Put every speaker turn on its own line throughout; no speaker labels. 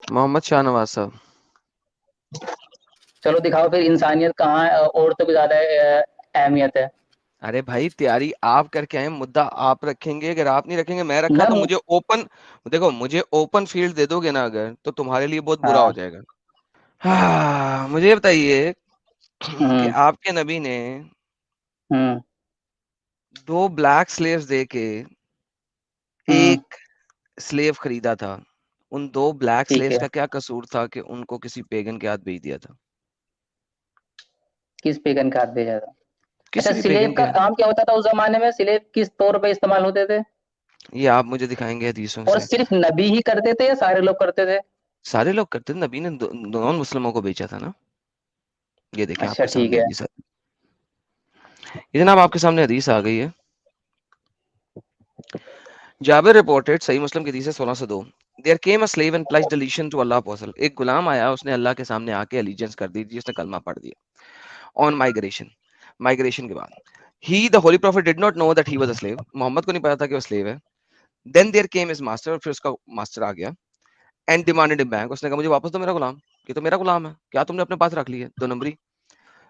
मोहम्मद शाहनवाज साहब।
चलो दिखाओ फिर, इंसानियत कहाँ औरतों की ज्यादा अहमियत है।
अरे भाई तैयारी आप करके आए, मुद्दा आप रखेंगे, अगर आप नहीं रखेंगे मैं रखा
मैं
तो मुझे ओपन, देखो मुझे ओपन फील्ड दे दोगे ना अगर, तो तुम्हारे लिए बहुत बुरा हो
हाँ।
जाएगा। हाँ मुझे बताइए कि
हम्म।
आपके नबी ने
हम्म।
दो ब्लैक स्लेव्स दे के
हम्म।
एक स्लेव खरीदा था। उन दो ब्लैक
ठीक
स्लेव्स
है।
का क्या कसूर था कि उनको किसी पेगन के हाथ बेच दिया था?
किस पेगन का हाथ भेजा था? अच्छा,
किसी भी
स्लेव
पेगन
का
के।
काम क्या होता था उस जमाने में? स्लेव किस तौर पे इस्तेमाल होते थे?
ये आप मुझे दिखाएंगे हदीसों
और
से।
सिर्फ नबी ही करते थे या सारे लोग करते थे?
सारे लोग करते थे, नबी ने नॉन मुस्लिमों को बेचा था ना। ये देखें
अच्छा
आपके
ठीक
सामने
है।
हदीस ये जनाब आपके सामने हदीस आ गई है। जाबिर रिपोर्टेड, सही मुस्लिम की हदीस है 1602। There came a slave and pledged allegiance to Allah apostle. एक गुलाम आया, उसने अल्लाह के सामने आके एलिजेंस कर दी थी, उसने कलमा पढ़ दिया। ऑन माइग्रेशन, माइग्रेशन के बाद ही the holy prophet did not know that he was a slave. Muhammad को नहीं पता था कि वो स्लेव है। Then there came his master, फिर उसका मास्टर आ गया। एंड डिमांडेड हिम बैक, उसने कहा मुझे वापस दो मेरा गुलाम, ये तो मेरा गुलाम है, क्या तुमने अपने पास रख लिया? 2 नंबरी।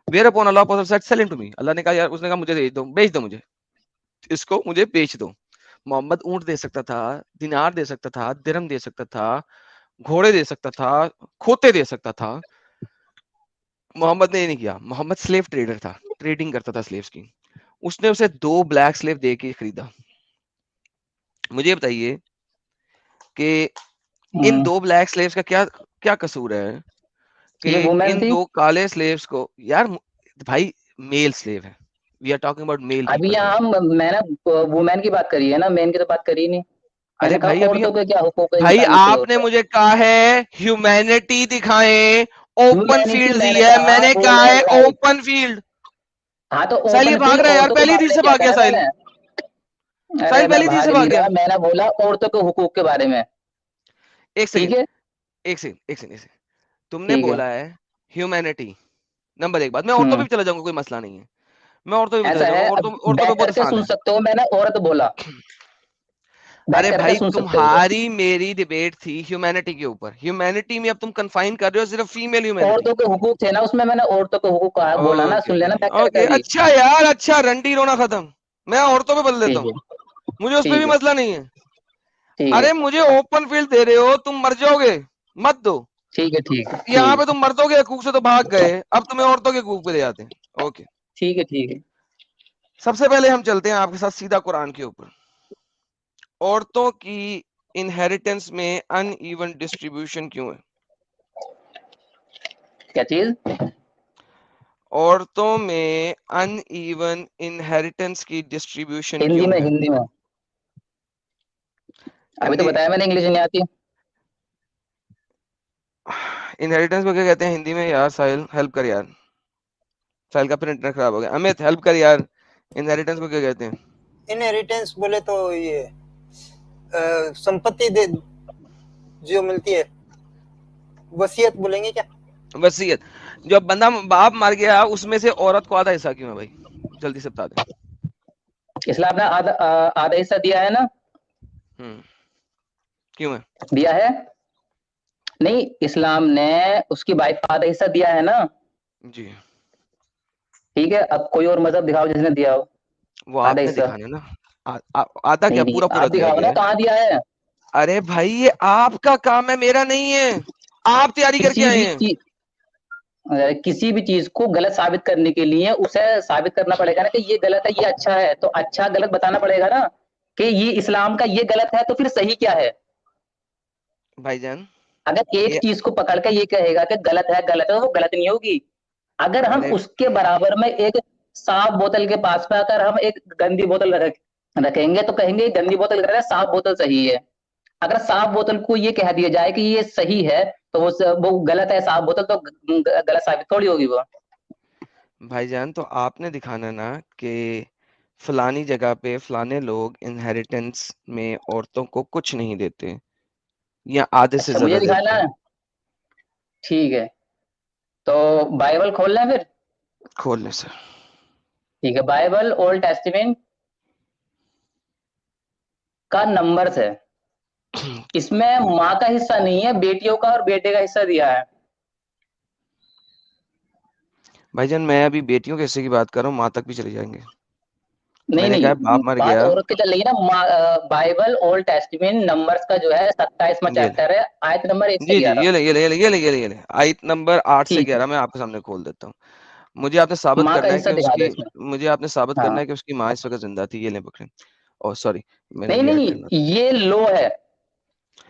Whereupon Allah apostle said sell him to me. Allah ने कहा यार, उसने कहा मुझे बेच दो मुझे, इसको मुझे बेच दो। मोहम्मद ऊंट दे सकता था, दिनार दे सकता था, दिरहम दे सकता था, घोड़े दे सकता था, खोते दे सकता था। मोहम्मद ने ये नहीं किया। मोहम्मद स्लेव ट्रेडर था, ट्रेडिंग करता था स्लेव्स की। उसने उसे दो ब्लैक स्लेव दे के खरीदा। मुझे बताइए कि इन
हम्म।
दो ब्लैक स्लेव्स का क्या क्या कसूर है कि
ये वुमेन
इन
थी।
दो काले स्लेव्स को यार, भाई मेल स्लेव है, we are talking about male
अभी
पीपल
यहाँ
हियर।
मैंने वुमेन की बात करी है ना, मेन की तो बात करी नहीं।
अरे
मैंने कहा
भाई अभी,
औरतों के क्या हुकूक है,
भाई
इंसानियत के तौर
आपने
पे।
मुझे कहा है ह्यूमैनिटी दिखाएं, ओपन
ह्यूमैनिटी
फील्ड दी
मैंने
है,
कहा
मैंने कहा
बोले
है
राइट।
Open field.
हाँ तो
साहिल ये
ओपन
भाग
फील्ड
रहा है यार,
औरतों के
पहली चीज
मामले
से
किया
भाग
था
गया
ना
साहिल।
मैंने। अरे
साहिल
मैं
पहली चीज से
भाग
भाग
नहीं
गया।
रहा, मैंने बोला औरतों के हुकूक के बारे में।
एक
ठीक
सेकंड,
है।
एक सेकंड, एक सेकंड, एक सेकंड। तुमने
ठीक है।
बोला है ह्यूमैनिटी, नंबर एक बात, मैं औरतों पे
हम्म।
भी चला जाऊंगा, कोई मसला नहीं है। मैं औरतों पे भी चला
ऐसा
जाऊंगा,
है, अब
औरतों पे
बैठ
बहुत
करके
आसान
सुन
है।
सकते हो, मैंने औरत बोला। बैठ
अरे
करके
भाई
सुन सकते हो।
तुम्हारी मेरी डिबेट थी ह्यूमैनिटी के ऊपर, ह्यूमैनिटी में अब तुम कंफाइन कर रहे हो सिर्फ फीमेल ह्यूमैनिटी।
औरतों के हुकूक थे ना उसमें, मैंने औरतों के हुकूक कहा, बोला ना,
ओके
सुन
ओके
लेना बैठ करके
ओके,
अभी।
अच्छा यार, अच्छा रंडी रोना खत्म। मैं औरतों पे बदल देता
ठीक
हूँ,
है।
मुझे उस पे भी
ठीक है।
मसला नहीं है।
ठीक है।
अरे मुझे ओपन फील्ड दे रहे हो, तुम मर जाओगे, मत दो।
ठीक है। ठीक है।
यहाँ पे
ठीक
तुम मर्दों के हकूक से तो भाग गए, अब तुम्हें औरतों के हकूक पे ले जाते हैं। ओके,
ठीक है। ठीक है।
सबसे पहले हम चलते हैं आपके साथ सीधा कुरान के ऊपर। औरतों की इनहेरिटेंस में अनइवन डिस्ट्रीब्यूशन क्यों है?
क्या चीज?
औरतों में अनइवन इनहेरिटेंस की डिस्ट्रीब्यूशन
हिंदी
क्यों
में,
है?
हिंदी में। अभी तो
हिंदी,
बताया मैंने, इंग्लिश नहीं आती।
इनहेरिटेंस को क्या कहते हैं हिंदी में यार? साहिल हेल्प कर यार, साहिल का प्रिंटर खराब हो गया, अमित हेल्प कर यार, इनहेरिटेंस को क्या कहते हैं?
इनहेरिटेंस बोले तो ये संपत्ति दे जो मिलती है, वसीयत बोलेंगे क्या?
वसीयत। जब बंदा बाप मर गया उसमें से औरत को आधा हिस्सा क्यों है भाई? जल्दी से बता दे।
इसलिए आपने आधा आधा हिस्सा दिया है ना।
हम्म, क्यों है?
दिया है। नहीं, इस्लाम ने उसकी वाइफ को आधा हिस्सा दिया है ना।
जी,
ठीक है, अब कोई और मजहब दिखाओ जिसने दिया हो
वो
आधा
आपने
हिस्सा।
दिखाना है ना। आधा क्या,
नहीं नहीं,
पूरा पूरा
आप
दिया
दिखाओ ना
गया है।
कहाँ दिया है।
अरे भाई ये आपका काम है, मेरा नहीं है। आप तैयारी करके
किसी
आए
भी
हैं।
चीज, किसी भी चीज को गलत साबित करने के लिए उसे साबित करना पड़ेगा ना कि ये गलत है, ये अच्छा है, तो अच्छा गलत बताना पड़ेगा ना। कि ये इस्लाम का ये गलत है तो फिर सही क्या है?
भाईजान
अगर एक
ये,
चीज को पकड़ के ये कहेगा कि गलत है तो वो गलत नहीं होगी। अगर हम
अरे
उसके बराबर में एक साफ बोतल के पास में अगर हम एक गंदी बोतल रखेंगे तो कहेंगे गंदी बोतल गलत है, साफ बोतल सही है। अगर साफ बोतल को ये कह दिया जाए कि ये सही है, तो वो गलत है साफ बोतल, तो गलत साबित थोड़ी होगी वो।
भाईजान तो आपने दिखाना ना कि फलानी जगह पे फलाने लोग इनहेरिटेंस में औरतों को कुछ नहीं देते या आधे से
अच्छा,
ज्यादा
मुझे
देते
दिखाना
हैं।
है। ठीक है, तो बाइबल खोल लें फिर।
खोलने से।
ठीक है, बाइबल ओल्ड टेस्टामेंट का नंबर है। इसमें माँ का हिस्सा नहीं है, बेटियों का और बेटे का हिस्सा दिया है।
भाईजान मैं अभी बेटियों के हिस्से की बात कर रहा हूँ, माँ तक भी चले जाएंगे।
नहीं
मैंने कहा
नहीं,
बाप मर
बात
गया।
औरत की चल रही है ना। बाइबल ओल्ड टेस्टामेंट नंबर्स का जो है 27वां
ये ले,
चैप्टर है, आयत नंबर 1 से
जी जी,
11।
ये ले, ये ले, ये ले, ये ले, ये ले, ये ले, आयत नंबर 8 से
ठीक है,
11 मैं आपके सामने खोल देता हूँ। मुझे आपने साबित
माँ का
करना है
हिस्सा
कि
दिखा दो
उसकी,
इसमें।
मुझे आपने साबित
हाँ,
करना है कि उसकी माँ इस वक्त जिंदा थी। ये ले पकड़े। ओह सॉरी, मैंने
नहीं
ये ऐड
नहीं,
करना था।
ये लो है,
लॉ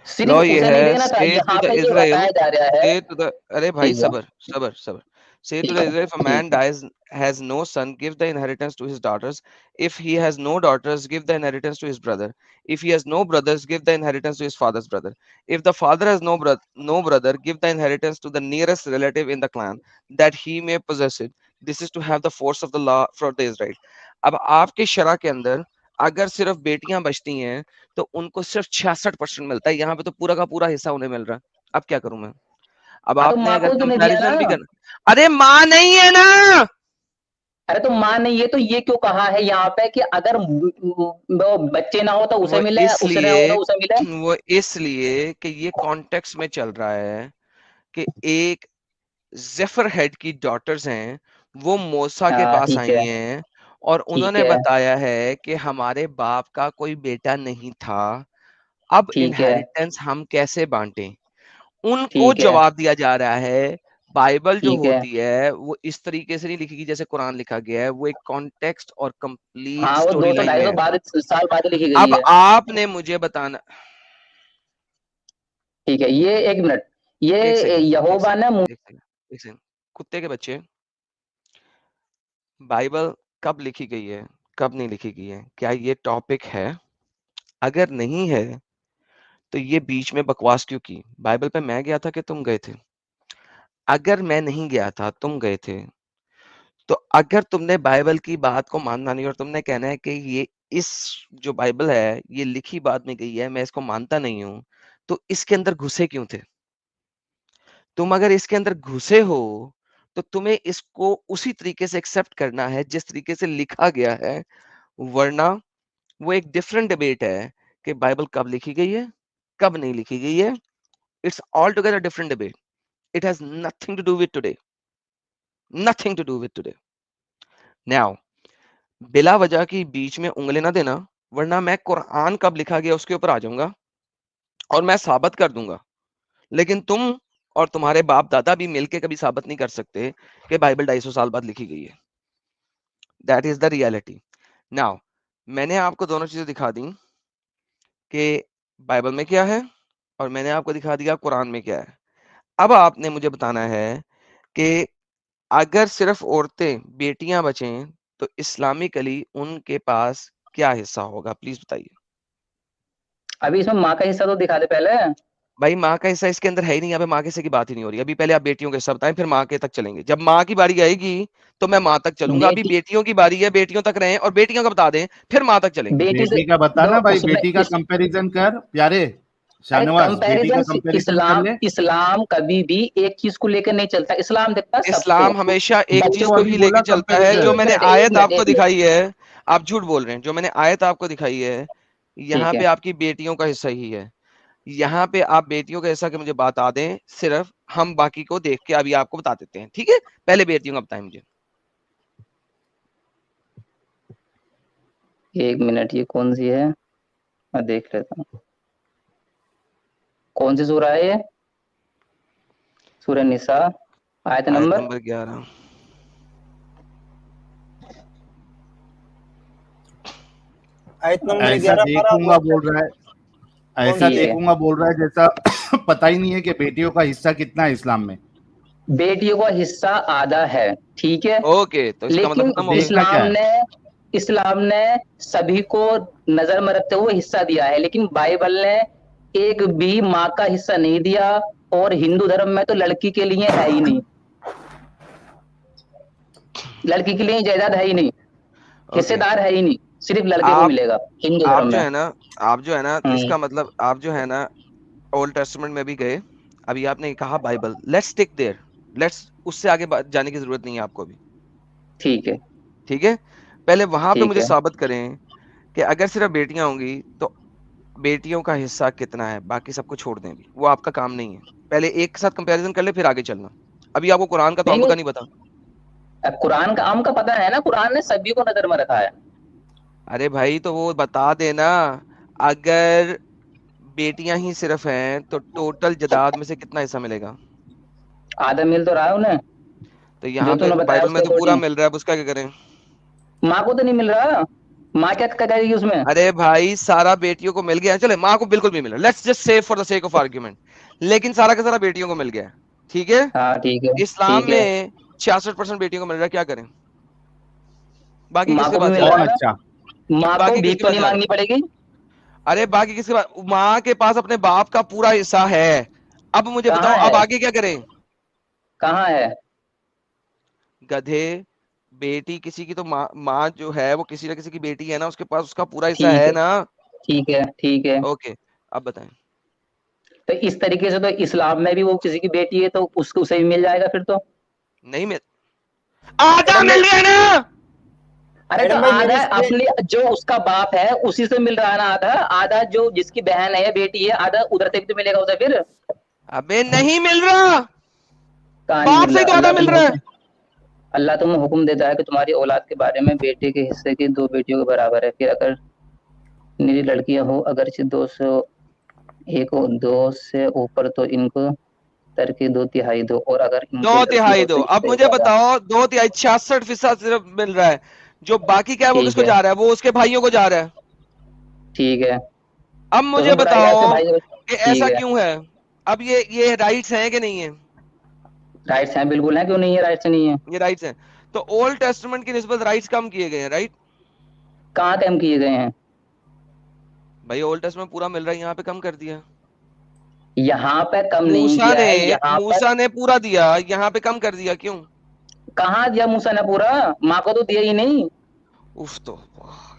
सिर्फ
ये
उसे नहीं
है,
देखना था,
से टू
यहाँ
द
पे जो
इजराइल,
बताया जा रहा है।
से टू द, अरे भाई
ठीक है,
सबर सबर सबर, से टू
ठीक
द
है,
इजराइल, if a man
ठीक है।
dies, has no son, give the inheritance to his daughters. If he has no daughters, give the inheritance to his brother. If he has no brothers, give the inheritance to his father's brother. If the father has no brother, give the inheritance to the nearest relative in the clan, that he may possess it. This is to have the force of the law for the Israel. अब आपके शरा के अंदर अगर सिर्फ बेटियां बचती हैं तो उनको सिर्फ 66% मिलता है, यहाँ पे तो पूरा का पूरा हिस्सा उन्हें मिल रहा है। अब क्या करूं मैं? अब
हाँ, तो
आपने
माँ
अगर
को तो नहीं दिया
कंपैरिजन भी
ना।
करना, अरे माँ नहीं है ना।
अरे तो माँ ने ये तो ये क्यों कहा है यहाँ पे कि अगर वो बच्चे ना हो तो उसे
वो
मिले, उसे ना हो
इसलिए,
तो उसे मिले।
वो इसलिए कि ये कॉन्टेक्स्ट में चल रहा है कि एक जेफर हेड की डॉटर्स हैं, वो मूसा के
हाँ,
पास
ठीक
आई
है,
हैं और
ठीक
उन्होंने
है,
बताया है कि हमारे बाप का कोई बेटा नहीं था, अब
ठीक है,
इनहेरिटेंस हम कैसे बांटें। उनको
ठीक है,
जवाब दिया जा रहा है। बाइबल जो
ठीक है।
होती है वो इस तरीके से नहीं लिखी गई जैसे कुरान लिखा गया है, वो एक कॉन्टेक्स्ट और कंप्लीट
हाँ, वो
स्टोरी
200
लाइन में
250
है।
बाद साल बाद लिखी गई
अब
है।
आपने मुझे बताना,
ठीक है, ये 1 मिनट, ये
एक सेकंड, एक
यहोवा
सेकंड,
ने
एक सेकंड, एक सेकंड, कुत्ते के बच्चे, बाइबल कब लिखी गई है, कब नहीं लिखी गई है, क्या ये टॉपिक है? अगर नहीं है तो ये बीच में बकवास क्यों की? बाइबल पे मैं गया था कि तुम गए थे? अगर मैं नहीं गया था, तुम गए थे, तो अगर तुमने बाइबल की बात को मानना नहीं और तुमने कहना है कि ये इस जो बाइबल है ये लिखी बात में गई है, मैं इसको मानता नहीं हूं, तो इसके अंदर घुसे क्यों थे? तुम अगर इसके अंदर घुसे हो तो तुम्हें इसको उसी तरीके से एक्सेप्ट करना है जिस तरीके से लिखा गया है, वरना वो एक डिफरेंट डिबेट है कि बाइबल कब लिखी गई है, कब नहीं लिखी गई है। It's all together different debate. It has nothing to do with today, nothing to do with today. Now बिला वजह की बीच में उंगली ना देना, वरना मैं कुरान कब लिखा गया उसके ऊपर आ जाऊंगा और मैं साबित कर दूंगा। लेकिन तुम और तुम्हारे बाप दादा भी मिलके कभी साबित नहीं कर सकते कि बाइबल 250 साल बाद लिखी गई है। That is the reality. Now मैंने आपको दोनों चीजें दिखा दी कि बाइबल में क्या है और मैंने आपको दिखा दिया कुरान में क्या है। अब आपने मुझे बताना है कि अगर सिर्फ औरतें बेटियां बचें तो इस्लामिकली उनके पास क्या हिस्सा होगा, प्लीज बताइए।
अभी इसमें माँ का हिस्सा तो दिखा दे पहले।
भाई माँ का हिस्सा इसके अंदर है ही नहीं, यहाँ पे माँ के हिस्से की बात ही नहीं हो रही। अभी पहले आप बेटियों के हिस्सा बताएं, फिर माँ के तक चलेंगे। जब माँ की बारी आएगी तो मैं माँ तक चलूंगा। अभी
बेटी,
बेटियों की बारी है, बेटियों तक रहें और बेटियों का बता दें, फिर माँ तक चलेंगे।
बेटी से
बेटी का बता
दो
ना भाई,
उसमें
बेटी का
इस,
कंपैरिजन कर प्यारे
अरे
शाहनवाज, बेटी का
कंपैरिजन,
कंपैरिजन कर
इस्लाम
ले।
इस्लाम कभी भी एक चीज को लेकर नहीं चलता, इस्लाम देखता है सबको।
इस्लाम हमेशा एक
तो
चीज
बच्चों,
को
अभी
ही लेके
बोला
चलता है। जो
कंपैरिजन।
एक
मैंने
मिनट, एक
आयत
मिनट,
आपको
एक मिनट।
दिखाई है, आप झूठ बोल रहे हैं। जो मैंने आयत आपको दिखाई है, यहाँ
ठीक
पे
है,
आपकी बेटियों का हिस्सा ही है। यहाँ पे आप बेटियों का हिस्सा के मुझे बता दें, सिर्फ हम बाकी को देख के अभी आपको बता देते हैं, ठीक है? पहले बेटियों का बताएं मुझे।
1 मिनट, ये कौन सी है, मैं देख लेता हूँ। कौन सी सूरा है ये? सूरह निसा, आयत
आयत
नंबर।
नंबर 11।
आयत नंबर
ऐसा
11 पर आप
देखूंगा बोल रहा है,
कौन
ऐसा
सी
ठीक
है?
है,
देखूंगा बोल रहा है जैसा पता ही नहीं है कि बेटियों का हिस्सा कितना है इस्लाम में।
बेटियों का हिस्सा आधा है, ठीक है,
ओके, तो इसका मतलब
लेकिन
खत्म हो गया।
देखना क्या है?
इस्लाम ने सभी को नजर में रखते हुए हिस्सा दिया है, लेकिन बाइबल ने एक भी माँ का हिस्सा नहीं दिया, और हिंदू धर्म में तो लड़की के लिए है ही नहीं, लड़की के लिए जायदाद है ही नहीं,
ओके,
हिस्सेदार है ही नहीं, सिर्फ लड़के को
आप
मिलेगा हिंदू
आप
धर्म
जो
में।
है ना, आप जो है ना,
हम्म,
इसका मतलब आप जो है ना ओल्ड टेस्टामेंट में भी गए। अभी आपने कहा Bible, let's stick there, let's उससे आगे जाने की जरूरत नहीं है आपको अभी,
ठीक है,
ठीक है? पहले वहां पे
ठीक
मुझे
है,
साबित करें कि अगर सिर्फ बेटियां होंगी तो बेटियों का हिस्सा कितना है, बाकी सबको छोड़ दें, अभी वो आपका काम नहीं है। पहले एक के साथ कंपैरिजन कर ले, फिर आगे चलना। अभी आपको कुरान का तो
नहीं
अंब
नहीं,
का नहीं पता।
कुरान का आम का पता है ना, कुरान ने सभी को नजर में रखा है।
अरे भाई तो वो बता देना। अगर बेटियां ही सिर्फ हैं तो टोटल जदाद में से कितना हिस्सा मिलेगा?
आधा मिल तो रहा है उन्हें,
तो
जो
यहाँ पे
तूने बताया
बाइबल
उसके
में तो पूरा
अकॉर्डिंग।
मिल रहा है, अब उसका क्या करें?
माँ को तो नहीं मिल रहा, माँ क्या करेगी उसमें?
अरे भाई सारा बेटियों को मिल गया, चले माँ को बिल्कुल भी मिला, let's just say for the sake of argument, लेकिन सारा का सारा बेटियों को मिल गया, ठीक है?
हाँ ठीक है।
इस्लाम
ठीक है,
में 66% बेटियों को मिल रहा है, क्या करें? बाकी
माँ
किसके
को भी
पास
मिल
जा
रहा
रहा
बहुत
है ना,
अच्छा।
है?
माँ को
बाकी
भीख
किसके
तो
पास
नहीं
जा रहा
मांगनी
है?
पड़ेगी।
अरे बाकी किसके पास, माँ के पास अपने बाप का पूरा हिस्सा है। अब मुझे बताओ,
कहाँ
अब
है,
आगे क्या करें?
कहाँ है?
गधे, बेटी किसी की तो माँ जो है वो किसी ना किसी की बेटी है ना, उसके पास उसका पूरा हिस्सा
ठीक
है
है,
ना।
ठीक है, ठीक है।
ओके, अब बताएं।
तो इस तरीके से तो इस्लाम में भी वो किसी की बेटी है तो उसको उसे भी मिल जाएगा फिर तो।
नहीं मिल, आधा
मैडम भाई,
मिल गया ना।
अरे तो
मैडम भाई मेरी
आधा
स्क्रीन।
अपने जो उसका बाप है उसी से मिल रहा है ना, आधा आधा जो जिसकी बहन है या बेटी है, आधा उधर से भी तो मिलेगा उसे फिर।
अबे नहीं मिल रहा,
कहाँ नहीं
बाप
मिल
से
रहा?
ही तो आधा मिल रहा है।
अल्लाह तुम्हें हुक्म देता है कि तुम्हारी औलाद के बारे में बेटे के हिस्से की दो बेटियों के बराबर है, फिर अगर निरी लड़कियां हो अगर दो से एक हो, दो से ऊपर तो इनको तरके दो तिहाई दो, और अगर
दो
इनके लड़की
तिहाई
हो
दो,
तो
अब
इससे
मुझे
ज्यादा।
बताओ, 2/3 66% सिर्फ मिल रहा है। जो बाकी क्या है वो
ठीक
किसको
है,
जा रहा है? वो उसके भाइयों को जा रहा है।
ठीक है।
अब
तो
मुझे
उसमें बुराई क्या है उसके
बताओ
भाई को?
कि
ठीक
ऐसा
है।
क्यों है? अब ये राइट्स हैं कि नहीं है?
राइट्स हैं, बिल्कुल है, क्यों नहीं है, राइट्स नहीं है।
ये राइट्स हैं। तो ओल्ड टेस्टमेंट की निस्बत राइट्स कम किए गए हैं, राइट?
कहाँ कम किए गए हैं?
भाई ओल्ड टेस्टमेंट पूरा मिल रहा है, यहाँ पे कम कर दिया।
यहाँ पे कम नहीं
मूसा
किया
ने
है, यहाँ पे।
मूसा ने पूरा दिया, यहाँ पे कम कर दिया, क्यों?
कहाँ दिया मूसा ने पूरा? माँ को तो दिया ही नहीं।
उफ तो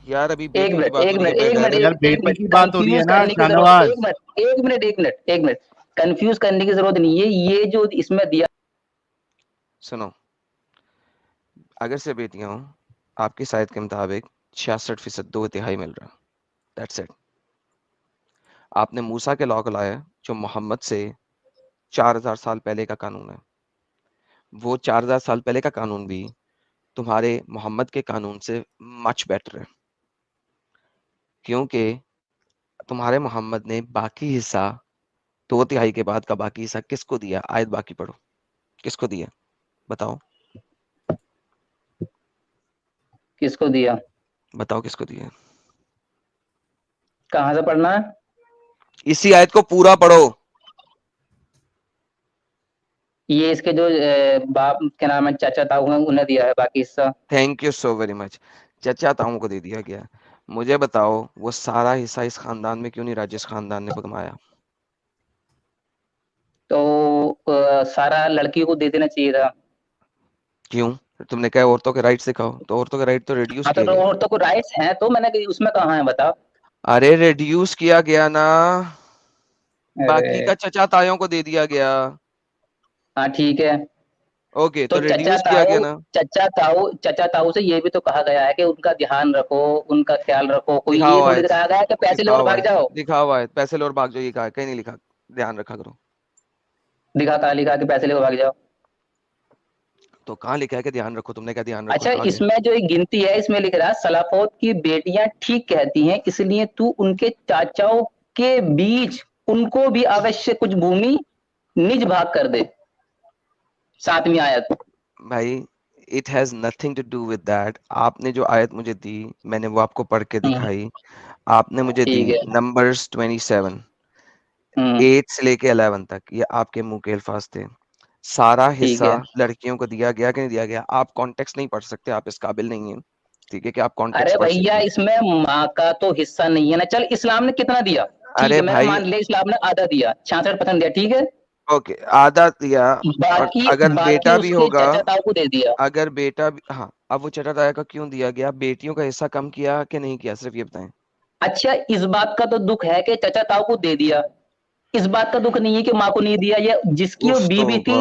यार, अभी
एक
बेटियों की
मिनट,
बात
एक
हो रही है
मिनट, एक मिनट,
बेगैर।
यार
एक
बेटी
मिनट,
की बात हो रही है
कंफ्यूज
ना
करने की जरूरत,
शाहनवाज।
एक मिनट, एक मिनट, एक मिनट, एक मिनट, कंफ्यूज करने की जरूरत नहीं है, ये जो इसमें दिया।
सुनो, अगर से बेटियां हो, आपकी शायद के मुताबिक 66% 2/3 मिल रहा। That's it. आपने मूसा के लॉ को लाया, जो मोहम्मद से 4000 साल पहले का कानून है। वो 4000 साल पहले का कानून भी तुम्हारे मोहम्मद के कानून से मच बेटर है, क्योंकि तुम्हारे मोहम्मद ने बाकी हिस्सा, 2/3 के बाद का बाकी हिस्सा किसको दिया? आयत बाकी पढ़ो, किसको दिया? बताओ,
किसको दिया?
बताओ किसको दिया?
कहाँ से पढ़ना है?
इसी आयत को पूरा पढ़ो।
ये इसके जो बाप के नाम है, चाचा ताऊ हैं, उन्हें दिया है बाकी हिस्सा।
Thank you so very much. चचा ताऊ को दे दिया गया। मुझे बताओ, वो सारा हिस्सा इस खानदान में क्यों नहीं रहा जिस खानदान ने कमाया?
तो सारा लड़की को दे देना चाहिए था।
क्यों? तुमने कहा औरतों के राइट सिखाओ, तो औरतों के राइट तो रिड्यूस
हाँ
किए
तो
गए।
औरतों को राइट्स हैं, तो मैंने कही उसमें कहाँ है बताओ।
अरे रिड्यूस किया गया ना, बाकी
अरे
का चचा तायों को दे दिया गया।
हाँ ठीक है।
ओके,
तो
तो रिड्यूस किया गया ना।
चचा ताऊ से ये भी तो कहा गया है कि उनका ध्यान रखो, उनका ख्याल रखो, कोई ये
दिखाओ
थोड़ी
आयत,
दिखाया गया है कि पैसे लो और
दिखाओ
भाग
आयत,
जाओ।
दिखाओ आयत, पैसे लो और भाग जाओ, ये कहा है? कहीं नहीं लिखा। ध्यान रखा करो।
दिखा, कहा लिखा कि पैसे लेकर भाग जाओ?
तो कहाँ लिखा है कि ध्यान रखो? तुमने क्या ध्यान रखो
अच्छा,
कहा गया?
इसमें जो एक गिनती है इसमें लिख रहा है, सलाफोत की बेटियां ठीक कहती हैं, इसलिए तू उनके चाचाओं के बीच उनको भी अवश्य कुछ भूमि निज भाग कर दे। 7वीं आयत।
भाई it has nothing to do with that. आपने जो आयत मुझे दी, मैंने वो आपको पढ़ के दिखाई। आपने मुझे दी
ठीक है।
नंबर्स 27,
हम्म।
8 से लेके 11 तक, ये आपके मुंह के अल्फाज थे। सारा
ठीक
हिस्सा
है।
लड़कियों को दिया गया कि नहीं दिया गया? आप कॉन्टेक्स्ट नहीं पढ़ सकते, आप इस काबिल नहीं हैं, ठीक है, कि आप
अरे
कॉन्टेक्स्ट पढ़
भैया,
सकें।
इसमें माँ का तो हिस्सा नहीं है ना। चल, इस्लाम ने कितना दिया? ठीक
अरे
है, मैंने
भाई,
मान लिया इस्लाम ने आधा दिया, 66% दिया, ठीक है।
ओके, आधा दिया। और
बाकी
अगर
बाकी
बेटा भी
उसके
होगा,
चाचा ताऊ को दे दिया।
अगर बेटा भी, हाँ, अब वो चटा दाया का क्यों दिया गया? बेटियों का हिस्सा कम किया कि नहीं किया, सिर्फ ये बताएं।
अच्छा, इस बात का तो दुख है कि चाचा ताऊ को दे दिया, इस बात का दुख नहीं है कि माँ को नहीं दिया, या जिसकी वो
उफ तो
बीवी थी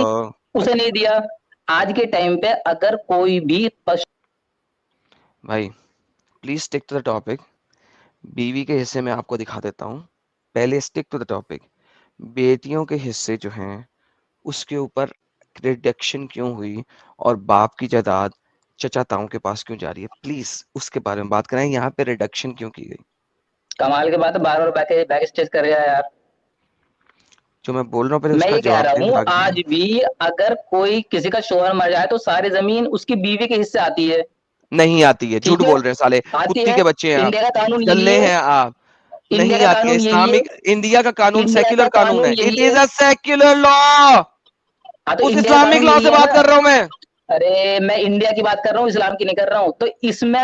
उसे नहीं दिया। आज के टाइम पे अगर कोई भी पशु।
भाई please stick to the topic. बीवी के हिस्से में आपको दिखा देता हूँ। पहले स्टिक टू द टॉपिक। बेटियों के हिस्से जो हैं उसके ऊपर रिडक्शन क्यों हुई और बाप की जायदाद चचा ताऊ के पास क्यों जा रही है, प्लीज उसके बारे में बात करें। यहाँ पे रिडक्शन क्यों की गई?
कमाल की बात है, बार बार बैक स्टेज कर रहा है यार।
जो मैं बोल रहा हूँ पहले
मैं
उसका
ये कह
जवाब
रहा
दें
हूँ,
फिर आगे
आज
बढ़ें।
भी अगर कोई किसी का शोहर मर जाए तो सारी जमीन उसकी बीवी के हिस्से आती है।
नहीं आती है, झूठ
ठीक है,
बोल रहे हैं साले,
आती
कुत्ती
है।
के बच्चे हैं आप,
इंडिया का कानून यही
दल्ले
है।
हैं आप।
इंडिया
नहीं
का
आती है,
कानून यही है।
इस्लामिक इंडिया का कानून
इंडिया
सेक्युलर
का
कानून
कानून
है, इट
यही
इज
है।
A secular law.
हाँ तो
उस
इंडिया का
इस्लामिक
कानून
लॉ
यही
से
है
बात
ना।
कर रहा हूं मैं।
अरे मैं इंडिया की बात कर रहा हूँ, इस्लाम की नहीं कर रहा हूँ। तो इसमें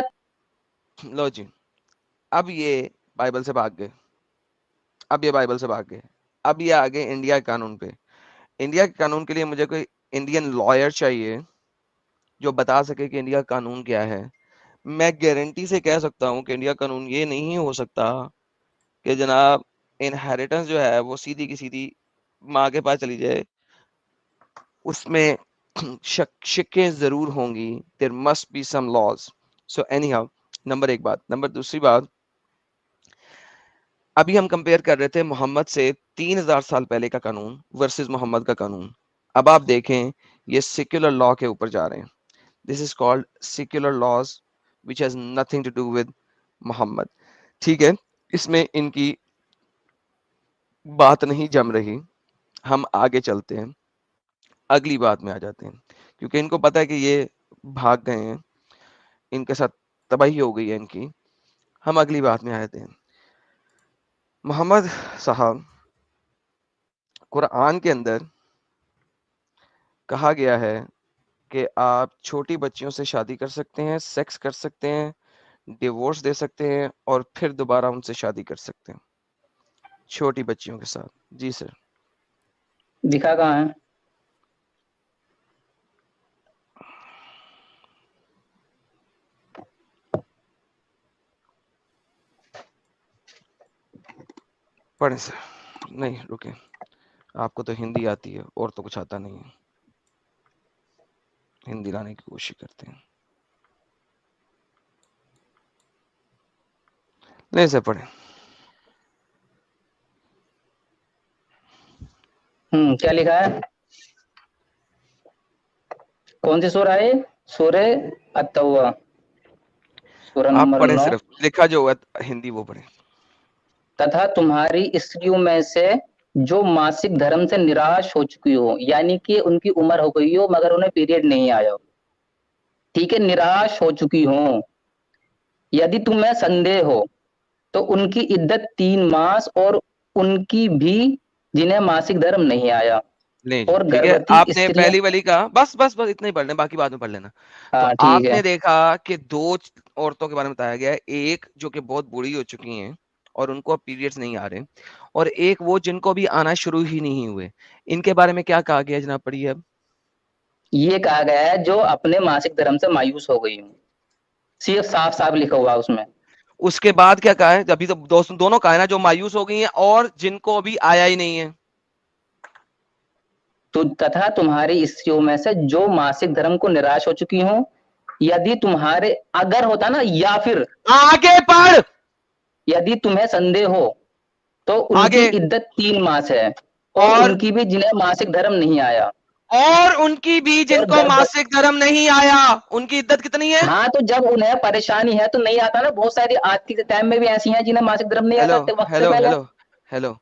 लो जी, अब ये बाइबल से भाग गए, अब ये बाइबल से भाग गए, अब ये आ गए इंडिया के कानून पे। इंडिया के कानून के लिए मुझे कोई इंडियन लॉयर चाहिए जो बता सके कि इंडिया का कानून क्या है। मैं गारंटी से कह सकता हूँ कि इंडिया का कानून ये नहीं हो सकता कि जनाब इनहेरिटेंस जो है वो सीधी की सीधी माँ के पास चली जाए, उसमें शिक्कें जरूर होंगी, there must be some laws. So anyhow, number एक बात। नंबर दूसरी बात, अभी हम कंपेयर कर रहे थे मोहम्मद से 3000 साल पहले का कानून वर्सेस मोहम्मद का कानून। अब आप देखें ये सेक्युलर लॉ के ऊपर जा रहे हैं। This is called secular laws which has nothing to do with Mohammed. ठीक है, इसमें इनकी बात नहीं जम रही। हम आगे चलते हैं, अगली बात में आ जाते हैं, क्योंकि इनको पता है कि ये भाग गए हैं, इनके साथ तबाही हो गई है इनकी। हम अगली बात में आ जाते हैं। मोहम्मद साहब, कुरान के अंदर कहा गया है कि आप छोटी बच्चियों से शादी कर सकते हैं, सेक्स कर सकते हैं, डिवोर्स दे सकते हैं और फिर दोबारा उनसे शादी कर सकते हैं, छोटी बच्चियों के साथ। जी सर।
दिखा कहाँ है?
पढ़े सर। नहीं रुके, आपको तो हिंदी आती है और तो कुछ आता नहीं है, हिंदी लाने की कोशिश करते हैं। नहीं सर पढ़े।
क्या लिखा है? कौन सी सूरह है? सूरह अत-तौबा, सूरह
आप
नंबर
पढ़े
9।
सिर्फ, लिखा जो हुआ हिंदी वो पढ़े।
तथा तुम्हारी स्त्रियों में से जो मासिक धर्म से निराश हो चुकी हो, यानी कि उनकी उम्र हो गई हो मगर उन्हें पीरियड नहीं आया हो, ठीक है, निराश हो चुकी हो, यदि तुम्हें संदेह हो तो उनकी इद्दत 3 मास और उनकी भी जिन्हें मासिक धर्म नहीं आया,
नहीं जी
और
ठीक है,
गर्भवती
आपने
स्त्रियां।
पहली वाली कहा, बस बस बस इतना ही पढ़ लें, बाकी बाद में पढ़ लेना। तो
हाँ ठीक है।
आपने देखा कि दो औरतों के बारे में बताया गया है, एक जो कि बहुत बूढ़ी हो चुकी हैं और उनको अब पीरियड्स नहीं आ रहे, और एक वो जिनको भी आना शुरू ही नहीं हुए। इनके बारे में क्या कहा गया है जनाब, पढ़िए अब।
ये कहा गया है जो अपने मासिक धर्म से मायूस हो गई हूँ, सिर्फ साफ साफ लिखा हुआ है उसमें।
उसके बाद क्या कहा है, अभी तो दोनों कहा है ना, जो मायूस हो गई हैं और जिनको अभी आया ही नहीं है।
तो तथा तुम्हारी स्त्रियों में से जो मासिक धर्म को निराश हो चुकी हो, यदि तुम्हारे, अगर होता ना, या फिर
आगे पढ़।
यदि तुम्हें संदेह हो तो उनकी
आगे।
इद्दत 3 मास है, और
और
उनकी भी जिन्हें मासिक धर्म नहीं आया,
उनकी भी
और
जिनको
गर्भ।
मासिक धर्म नहीं आया, उनकी इद्दत कितनी है?
हाँ तो जब उन्हें परेशानी है तो नहीं आता ना, बहुत सारी आज के टाइम में भी ऐसी हैं जिन्हें मासिक धर्म नहीं
हेलो
आता वक्त से
हेलो
पहले।
हेलो हेलो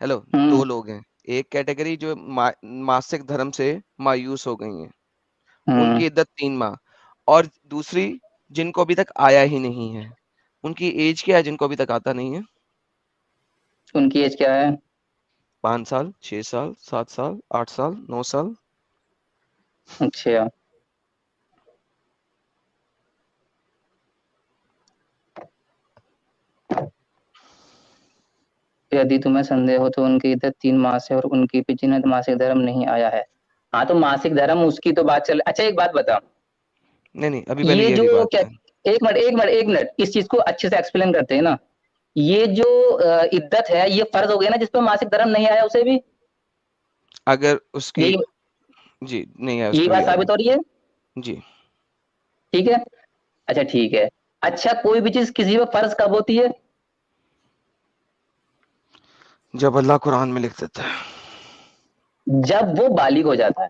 हेलो,
हम्म।
दो लोग हैं। एक कैटेगरी जो मासिक धर्म से मायूस हो गई हैं,
हम्म।
उनकी इद्दत 3 माह। और दूसरी जिनको अभी तक आया ही नहीं है, उनकी एज क्या है जिनको अभी तक आता नहीं है?
उनकी एज क्या है?
5 साल, 6 साल, 7 साल, 8 साल, 9 साल।
अच्छा। यदि तुम्हें संदेह हो तो उनकी इद्दत 3 मास है और उनकी भी जिन्हें मासिक धर्म नहीं आया है। हाँ तो मासिक धर्म उसकी तो बात चल। अच्छा एक बात बता,
नहीं नहीं, अभी पहले
ये
ये
जो
वाली बात
क्या,
है।
एक मिनट एक मिनट एक मिनट, इस चीज को अच्छे से एक्सप्लेन करते हैं ना। ये जो इद्दत है ये फर्ज हो गया ना, जिसपे मासिक धर्म नहीं आया उसे भी,
अगर उसकी,
यही
जी नहीं है उस
यही
पर
बात
भी आ
साबित हो रही है।
जाए जी।
ठीक है। अच्छा ठीक है। अच्छा कोई भी चीज किसी पे फर्ज कब होती है?
जब अल्लाह कुरान में लिख देता है।
जब वो बालिग हो जाता है,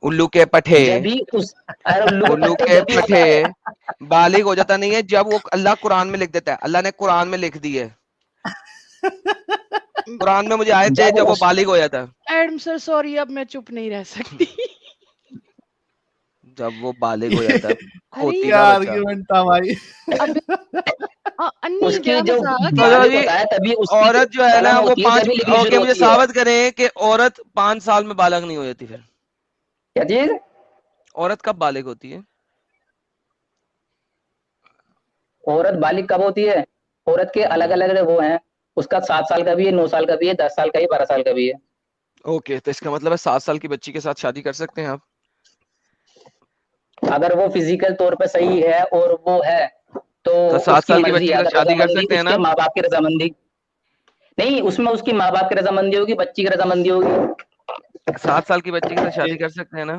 उल्लू के पठे,
जब भी उस, अरे उल्लू
उल्लू
पट्टे
के
जब भी होता
पठे
है।
बालिग हो जाता नहीं है, जब वो अल्लाह कुरान में लिख देता है। अल्लाह ने कुरान में लिख दी है, कुरान में मुझे आयत चाहिए
जब
जब वो
उस,
बालिग हो जाता है।
एडम सर सॉरी, अब मैं चुप नहीं रह सकती।
जब वो बालिग हो जाता है,
अरे
खोती
क्या
का बच्चा।
आर्ग्यूमेंट था भाई।
अब अन्नी
उसकी
क्या
जो
मजाक
तो
है।
बालिग
जी,
होता है तभी उसकी जो
औरत जो है ना
कलम
वो
होती है
5,
जब भी लिखनी शुरू
ओके मुझे
होती है।
साबित करें कि औरत 5 साल में बालग नहीं हो जाती। फिर
क्या चीज?
औरत कब बालिग होती है?
औरत बालिग कब होती है? औरत के अलग अलग वो हैं, उसका 7 साल का भी है, 9 साल का भी है, 10 साल का भी, 12 साल का भी है।
ओके, तो इसका मतलब है 7 साल की बच्ची के साथ शादी कर सकते हैं आप?
अगर वो फिजिकल तौर पे सही है और वो है तो
तो 7
उसकी
साल की
मर्जी
बच्ची
है।
के साथ
अगर
शादी कर
रजामंदी
सकते हैं
उसके
ना?
माँ बाप की रजामंदी नहीं, उसमें उसकी माँ बाप की रजामंदी होगी, बच्ची की रजामंदी होगी।
7 साल की बच्ची के साथ शादी कर सकते हैं ना?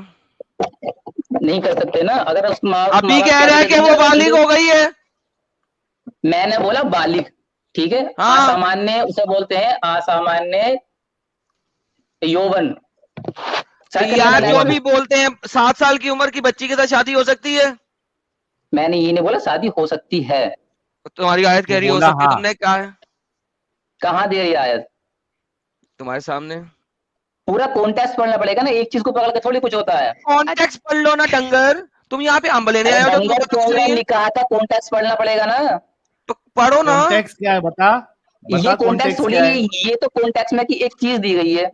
नहीं कर सकते ना, अगर उस माँ
अभी
बाप
कह
की
रहा है कि
एप्लीकेशन
वो
रजामंदी
बालिग
हो।
हो गई है।
मैंने बोला बालिग, ठीक है।
हाँ,
असामान्य उसे बोलते हैं, असामान्य यौवन,
तो
सर्च कर लेना
यार
नेट
जो
पे।
भी बोलते हैं 7 साल की उम्र की बच्ची के साथ शादी हो सकती है।
मैंने ये नहीं बोला शादी हो सकती है।
तो तुम्हारी आयत कह
वो
रही है हो
बोला
सकती है,
हाँ।
तुमने कहा है
कहाँ दे रही है आयत?
तुम्हारे सामने।
पूरा कॉन्टेक्स्ट पढ़ना पड़ेगा ना, एक चीज को पकड़ के थोड़ी कुछ होता है।
कॉन्टेक्स्ट पढ़ लो ना डंगर, तुम यहाँ पे अंब लेने
अरे
आए हो, तो तुम्हें
डंगर
पता
क्यों
कुछ
है,
नहीं है।
निकाह का कॉन्टेक्स्ट पढ़ना पड़ेगा ना।
तो पढ़ो ना।
कॉन्टेक्स्ट क्या है बता।
ये
बता
कॉन्टेक्स्ट
कॉन्टेक्स्ट
थोड़ी
क्या
है,
है।
ये तो कॉन्टेक्स्ट में कि एक चीज दी गई है।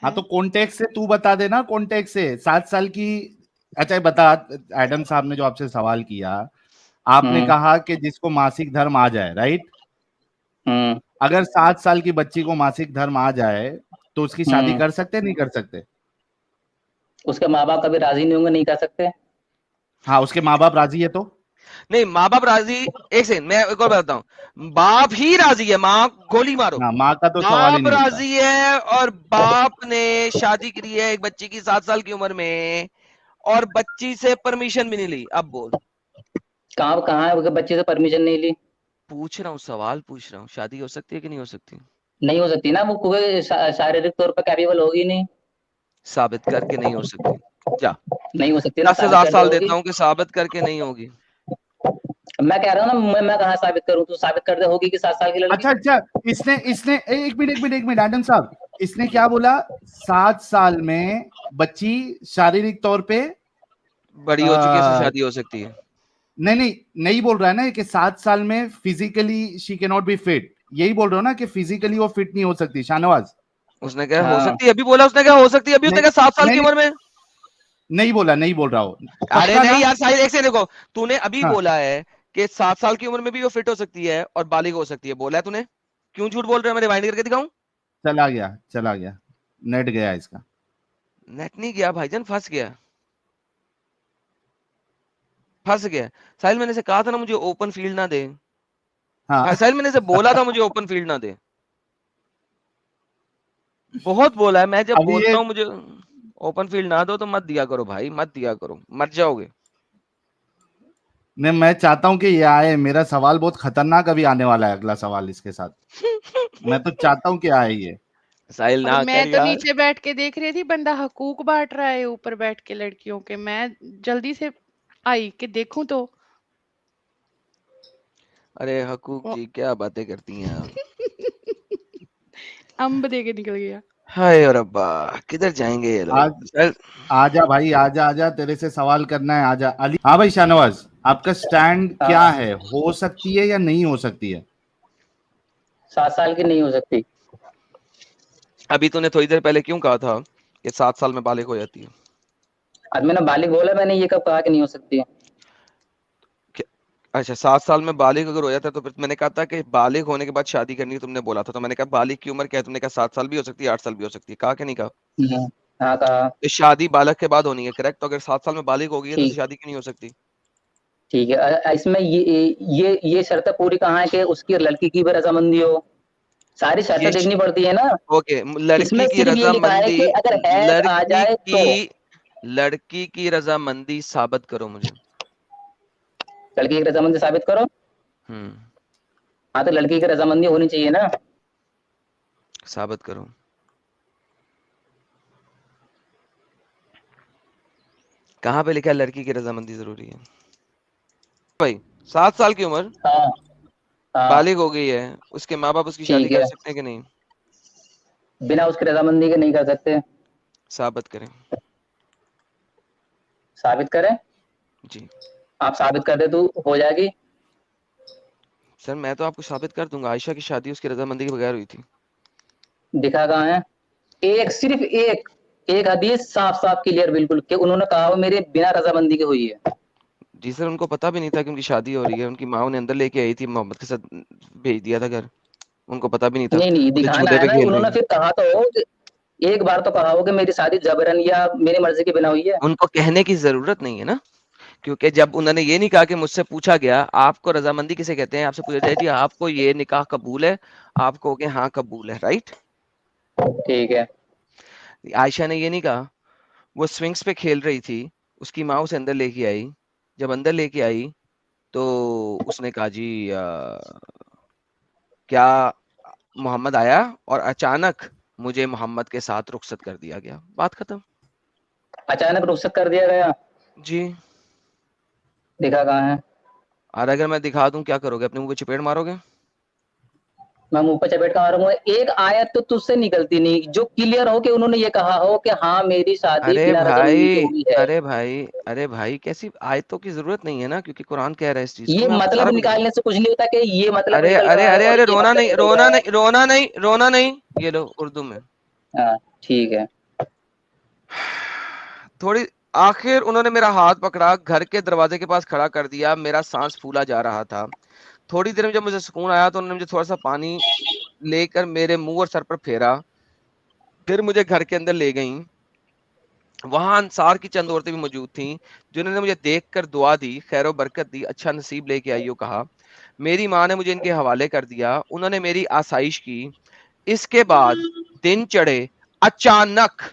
हाँ तो कॉन्टेक्स्ट से तू बता देना, कॉन्टेक्स्ट से 7 साल की। अच्छा ये बता, एडम साहब ने जो आपसे सवाल किया, आपने
हम्म।
कहा कि जिसको मासिक धर्म आ जाए, राइट।
हम्म।
अगर 7 साल की बच्ची को मासिक धर्म आ जाए तो उसकी शादी
हम्म।
कर सकते नहीं कर सकते?
उसके माँ बाप कभी राजी नहीं होंगे, नहीं कर सकते।
हाँ उसके माँ बाप राजी है तो।
नहीं, माँ बाप राजी। एक सेकंड, मैं एक और बताता हूँ। बाप ही राजी है, माँ गोली मारो।
ना माँ का तो सवाल ही
बाप
नहीं उठता।
राजी है और बाप ने शादी करी है एक बच्ची की 7 साल की उम्र में, और बच्ची से परमिशन भी नहीं ली। अब बोल।
कहाँ कहाँ है, बच्चे से परमिशन नहीं ली?
पूछ रहा हूँ, सवाल पूछ रहा हूँ, शादी हो सकती है कि नहीं हो सकती?
नहीं हो सकती ना, वो कोई शारीरिक तौर पर कैपेबल होगी नहीं।
साबित करके नहीं हो सकती। जा,
नहीं हो सकती ना, साबित
10,000
कर दे
साल
होगी।
देता हूँ कि साबित करके नहीं होगी।
मैं कह रहा हूँ ना, मैं कहाँ साबित करूँ, तू साबित कर दे होगी कि 7 साल की लड़की।
अच्छा अच्छा, इसने इसने एक मिनट एडम साहब, इसने क्या बोला? 7 साल में बच्ची शारीरिक तौर पे
बड़ी हो चुकी है, इससे शादी हो सकती है।
नहीं नहीं नहीं बोल रहा है ना कि 7 साल में physically she can not be fit, यही बोल रहा हूँ ना कि फिजिकली वो फिट नहीं हो सकती शाहनवाज।
उसने क्या हो
हाँ।
सकती है अभी बोला? उसने क्या हो सकती है अभी? उसने
नहीं
क्या 7 साल की
नहीं
उम्र में?
नहीं बोला, नहीं बोल रहा हूँ।
अरे
पक्का
नहीं
ना?
यार साहिल, एक से देखो, तूने अभी
हाँ
बोला है कि 7 साल की उम्र में भी वो फिट हो सकती है और बालिग हो सकती है, बोला है तूने। क्यों झूठ बोल रहे हो? मैं रिवाइंड करके दिखाऊं?
चला गया, चला गया, नेट गया इसका।
नेट नहीं गया भाईजान, फंस गया, फंस गया। साहिल मैंने से कहा था ना मुझे ओपन फील्ड ना दे।
हाँ
हाँ साहिल, मैंने से बोला था मुझे ओपन फील्ड ना दे। बहुत बोला है, मैं जब
अभी
बोलता
ये
हूँ मुझे ओपन फील्ड ना दो तो मत दिया करो भाई, मत दिया करो, मर जाओगे।
नहीं, मैं चाहता हूं कि ये आए। मेरा सवाल बहुत खतरनाक अभी आने वाला है, अगला सवाल इसके साथ। मैं तो चाहता हूं कि आए ये।
साहिल
अब
ना
मैं
कर
तो
यार।
नीचे बैठ के देख रही थी, बंदा हकूक बांट रहा है ऊपर बैठ के लड़कियों के। मैं जल्दी से आई कि देखूं तो
अरे हकूक
वो
जी क्या बातें करती हैं आप।
अम्ब दे के निकल गया।
हाय और अब्बा, किधर जाएंगे ये लोग?
आज आजा भाई, आजा आजा, तेरे से सवाल करना है, आजा अली। हाँ भाई शाहनवाज, आपका स्टैंड क्या
हाँ,
है? हो सकती है या नहीं हो सकती है?
7 साल की नहीं हो सकती।
अभी तूने थोड़ी देर पहले क्यों कहा था कि 7 साल में बालिग हो जाती है?
आज मैंने बालिग बोला, मैंने ये कब कहा कि नहीं हो सकती है?
अच्छा, 7 साल में बालिग अगर हो जाता है तो फिर मैंने कहा था कि बालिग होने के बाद शादी करनी है, तुमने बोला था। तो मैंने कहा बालिग की उम्र क्या है? तुमने कहा 7 साल भी हो सकती है, 8 साल भी हो सकती है। कहा कि नहीं कहा?
हम्म। हाँ कहा।
तो शादी बालक के बाद होनी है, करेक्ट? तो अगर 7 साल में बालिग हो गई है तो
ठीक,
शादी क्यों नहीं हो सकती?
ठीक है। इसमें ये शर्त पूरी कहाँ है कि उसकी लड़की की भी रजामंदी हो? सारी
ये
शर्तें देखनी पड़ती है ना।
ओके,
इसमें
लड़की की
सिर्फ ये लिखा है
रजामंदी।
कि अगर हैज आ
लड़की
जाए तो।
की लड़की की रजामंदी साबित करो मुझे।
लड़की की रजामंदी साबित करो।
हम्म।
हाँ तो लड़की की रजामंदी होनी चाहिए ना।
साबित करो। कहाँ पे लिखा है लड़की की रजामंदी जरूरी है? भाई 7 साल की उम्र,
हाँ हाँ
बालिग हो गई है, उसके माँ बाप उसकी शादी
ठीक
कर
है,
सकते हैं कि नहीं?
बिना उसकी रजामंदी के नहीं कर सकते।
साबित करें।
साबित करें?
जी
आप साबित कर दे तो हो जाएगी।
सर, मैं तो आपको साबित कर दूंगा, आयशा की शादी उसकी रजामंदी के बगैर हुई थी।
दिखा कहाँ है? एक, सिर्फ एक एक हदीस साफ साफ क्लियर बिल्कुल कि उन्होंने कहा वो मेरे बिना रजामंदी के हुई है।
जी सर, उनको पता भी नहीं था कि उनकी शादी हो रही है, उनकी माँ उन्हें अंदर लेके आई थी, मोहम्मद के साथ भेज दिया था घर, उनको पता भी नहीं था,
नहीं नहीं,
वो तो
दिखाना
चूल्हे
है
पे
ना,
खेल रही
उन्होंने
हैं।
फिर कहा तो हो कि एक बार तो कहा हो कि मेरी शादी जबरन या मेरी मर्जी के बिना हुई है।
उनको कहने की जरूरत नहीं है ना, क्योंकि जब उन्होंने ये नहीं कहा कि मुझसे पूछा गया आपको रजामंदी किसे कहते हैं, आपसे पूछा जाए जी आपको ये निकाह कबूल है, आप कहोगे हाँ कबूल है, राइट?
ठीक है।
आयशा ने ये नहीं कहा, वो स्विंग्स पे खेल रही थी, उसकी माँ उसे अंदर लेके आई, जब अंदर लेके आई तो उसने कहा जी क्या मोहम्मद आया और अचानक मुझे मोहम्मद के साथ रुखसत कर दिया गया, बात खत्म।
अचानक रुखसत कर दिया गया?
जी।
दिखा कहाँ है?
और अगर मैं दिखा दूं क्या करोगे, अपने मुंह पे चपेट मारोगे?
मैं मुंह पर चपेट का मारूंगा? एक आयत तो तुझसे निकलती नहीं जो क्लियर हो कि उन्होंने ये कहा हो कि हाँ मेरी शादी
अरे
बिना रजामंदी के
भाई,
हुई है।
अरे भाई, अरे भाई, कैसी आयतों की जरूरत नहीं है ना, क्योंकि कुरान कह रहा है इस चीज को,
ये
मैं आपको
मतलब
सारा कुछ।
निकालने से कुछ नहीं होता कि ये मतलब
अरे
निकल
अरे
रहा है
अरे
और
अरे,
ये
रोना
मतलब
नहीं,
निकल
रोना
रहा है।
नहीं, रोना नहीं, रोना नहीं, ये लो उर्दू में।
हाँ ठीक है।
थोड़ी, आखिर उन्होंने मेरा हाथ पकड़ा, घर के दरवाजे के पास खड़ा कर दिया, मेरा सांस फूला जा रहा था। थोड़ी देर में जब मुझे सुकून आया तो उन्होंने मुझे थोड़ा सा पानी लेकर मेरे मुंह और सर पर फेरा, फिर मुझे घर के अंदर ले गईं। वहां अंसार की चंद औरतें भी मौजूद थीं, जिन्होंने मुझे देखकर दुआ दी, खैर बरकत दी, अच्छा नसीब लेके आइयो कहा। मेरी माँ ने मुझे इनके हवाले कर दिया, उन्होंने मेरी आसाइश की। इसके बाद दिन चढ़े, अचानक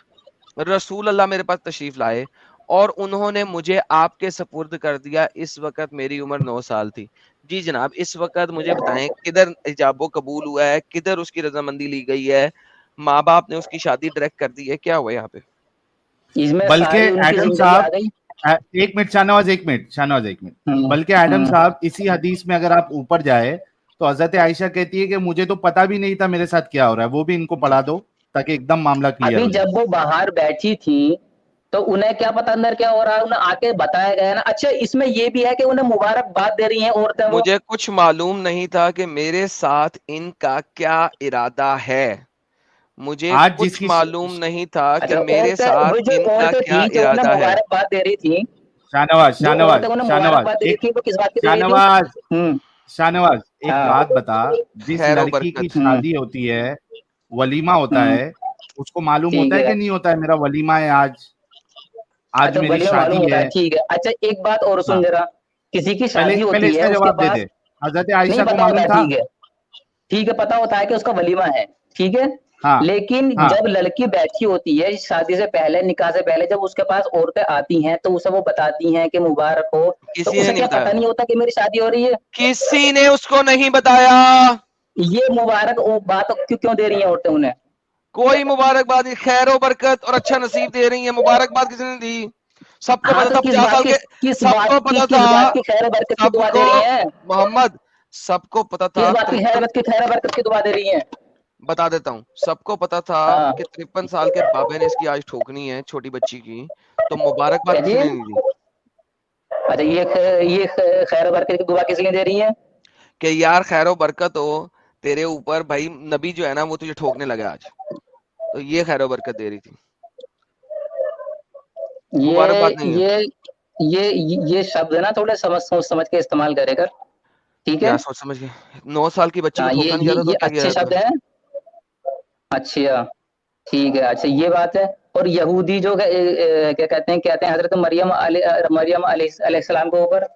रसूल अल्लाह मेरे पास तशरीफ लाए और उन्होंने मुझे आपके सपुर्द कर दिया। इस वक्त मेरी उम्र 9 साल थी। जी जनाब, इस वक्त मुझे बताएं किधर इजाबो कबूल हुआ है, किधर उसकी रजामंदी ली गई है, माँ बाप ने उसकी शादी डायरेक्ट कर दी है, क्या हुआ यहाँ पे?
इसमें
बल्कि
सारी उनकी
एडम
जिंदगी आ
साहब,
गई।
एक मिनट शाहनवाज, एक मिनट शाहनवाज, एक मिनट।
हम्म,
बल्कि एडम
हम्म।
साहब, इसी हदीस में अगर आप ऊपर जाए तो हजरत आयशा कहती है कि मुझे तो पता भी नहीं था मेरे साथ क्या हो रहा है, वो भी इनको
जी
पढ़ा दो ताकि एकदम मामला क्लियर
अभी
हो जाए।
जब वो बाहर बैठी थी तो उन्हें क्या पता अंदर क्या हो रहा है, उन्हें आके बताया गया ना। अच्छा इसमें ये भी है कि उन्हें मुबारकबाद दे रही हैं औरतें वो।
मुझे कुछ मालूम नहीं था कि मेरे साथ इनका क्या इरादा है, मुझे
आज
कुछ
जिसकी
मालूम नहीं था कि
अच्छा
मेरे
औरतें,
साथ
वो जो
इनका
औरतें
क्या
थी जो उन्हें
इरादा है।
मुबारकबाद दे रही थी,
शाहनवाज,
जो
शाहनवाज,
औरतें उन्हें
शाहनवाज,
मुबारकबाद दे रही
एक
थी वो किस बात की दे रही थी?
शाहनवाज,
हम्म।
शाहनवाज, एक
हाँ।
बात बता, जिस
खैरो
लड़की की
बरकत।
शादी होती है, वलीमा होता
हम्म।
है, उसको मालूम
ठीक
होता है
है।
कि नहीं होता है मेरा वलीमा है आज, आज
अच्छा
मेरी
वलीमा मालूम
शादी
होता
है।
है, ठीक है। अच्छा एक बात और सुन
हाँ,
जरा, किसी की
पहले
शादी
पहले
होती है
इसका
उसके
जवाब दे
पास
दे। हजरत
नहीं
आयशा को
पता होता
मालूम
है,
था।
ठीक है। ठीक है, पता होता है कि उसका वलीमा है, ठीक है।
हाँ,
लेकिन
हाँ,
जब लड़की बैठी होती है शादी से पहले, निकाह से पहले, जब उसके पास औरतें आती हैं तो उसे वो बताती हैं कि मुबारक हो, तो
किसी ने
उसे
नहीं
क्या
बताया,
पता नहीं होता कि मेरी शादी हो रही है?
किसी ने उसको नहीं बताया।
ये मुबारक वो बात क्यों क्यों दे रही हैं औरतें उन्हें?
कोई मुबारकबाद नहीं, खैरो बरकत और अच्छा नसीब दे रही है, मुबारकबाद किसी ने दी? सबको
हाँ
पता
तो
था 50 साल के, सबको पता था,
किस बात की खैर बरकत की दुआ
सबको,
दे रही हैं?
मोहम्मद, सबको पता
किस
था
बात की
53,
खैर बरकत की दुआ दे रही हैं?
बता देता हूँ, सबको पता था
हाँ।
कि 53 साल के बाबे ने इसकी आज ठोकनी है छोटी बच्ची की, तो मुबारकबाद
क्या
किसी
जी?
ने नहीं दी
अच्छा ये खैर बरकत की दुआ किस लिए दे रही हैं?
कि यार खैरो बरकत हो तेरे ऊपर, भाई नबी जो है ना वो तुझे ठोकने लगा आज, तो ये खैरो बरकत दे रही थी,
ये
मुबारकबाद नहीं है।
ये ये शब्द है ना, थोड़े सोच समझ के इस्तेमाल करेगा, ठीक है?
क्या सोच समझ के? 9 साल की बच्ची को
हाँ
ठोका नहीं जाता तो
ये
क्या किया
अच्छे
जाता?
शब्द हैं। अच्छा ठीक है। अच्छा ये बात है। और यहूदी जो क्या कहते हैं हजरत मरियम अलैहिस्सलाम के ऊपर,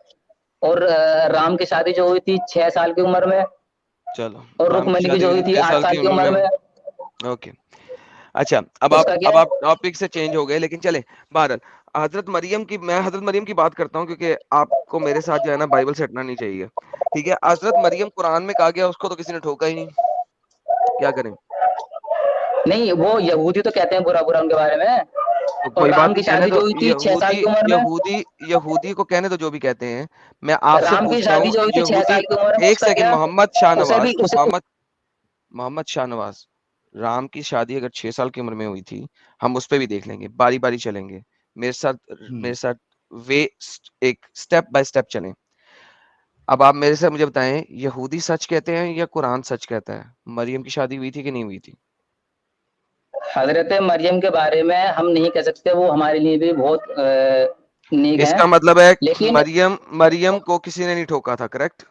और राम की शादी जो हुई थी 6 साल की उम्र में,
चलो,
और
राम की
रुकमणी की
शादी
जो
हुई
हुई
थी
थी
6
आठ
साल
साल
की
की
उम्र
उम्र
में।
में,
ओके, अच्छा,
उसका क्या
अब
है?
आप टॉपिक से चेंज हो गए, लेकिन चले बहरहाल, मैं हजरत मरियम की बात करता हूँ, क्योंकि आपको मेरे साथ जो है ना बाइबल से हटना नहीं चाहिए, ठीक है? हजरत मरियम कुरान में कहा गया, उसको तो किसी ने ठोका ही नहीं, क्या करें?
नहीं, वो यहूदी तो कहते हैं बुरा बुरा उनके बारे में।
तो
और
कोई बात
राम
नहीं,
की
कहने
शादी
दो।
जो हुई थी 6 साल
यहूदी
की उम्र में,
यहूदी यहूदी को कहने दो जो भी कहते हैं। मैं आपसे
राम की
पूछ रहा
शादी
हूँ
जो हुई थी 6
यहूदी।
साल की उम्र में,
एक
उसका
सेकंड,
क्या?
मोहम्मद
उसे
शाहनवाज,
भी उसे
मोहम्मद शाहनवाज, राम की शादी अगर 6 साल की उम्र में हुई थी, हम उस पे भी देख लेंगे, बारी बारी चलेंगे। मेरे साथ वे एक स्टेप बाय स्टेप चलें। अब आप मेरे से मुझे बताएं, यहूदी सच कहते हैं या कुरान सच कहता है? मरियम की शादी हुई थी कि नहीं हुई थी?
हजरत मरियम के बारे में हम नहीं कह सकते, वो हमारे लिए भी बहुत नेक है।
इसका मतलब है
लेकिन
मरियम को किसी ने नहीं ठोका था, करेक्ट?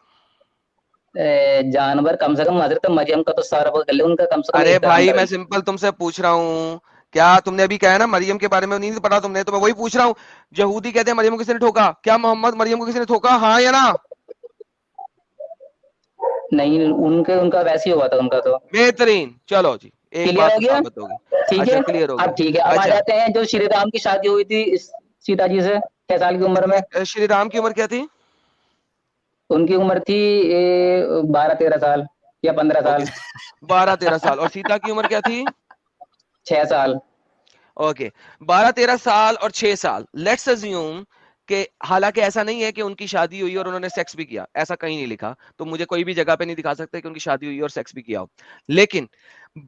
जानवर कम से कम हजरत मरियम का तो सर वो गले, उनका कम से कम
अरे
एहतराम
भाई,
कर
मैं
ले।
सिंपल तुमसे पूछ रहा हूँ। क्या तुमने अभी कहा है ना मरियम के बारे में नहीं पढ़ा तुमने, तो मैं वही पूछ रहा हूँ। यहूदी कहते हैं मरियम को किसी ने ठोका, क्या मोहम्मद मरियम को किसी ने ठोका, हाँ या ना?
नहीं, उनके उनका वैसे ही हुआ था उनका तो।
बेहतरीन, चलो जी, एक
क्लियर
बात
हो
तो
गया?
साबित होगी।
ठीक
अच्छा,
है।
क्लियर हो
अब
गया।
ठीक है, अब आ
अच्छा,
जाते हैं जो श्री राम की शादी हुई थी सीता जी से 6 साल की उम्र में।
कितने श्री राम की उम्र क्या थी?
उनकी उम्र थी 12-13 साल या 15 साल।
ओके, 12-13 साल। और सीता की उम्र क्या थी?
6 साल।
ओके, 12-13 साल और 6 साल। लेट्स अज्यूम कि हालांकि ऐसा नहीं है कि उनकी शादी हुई और उन्होंने सेक्स भी किया, ऐसा कहीं नहीं लिखा, तो मुझे कोई भी जगह पे नहीं दिखा सकते कि उनकी शादी हुई और सेक्स भी किया हो। लेकिन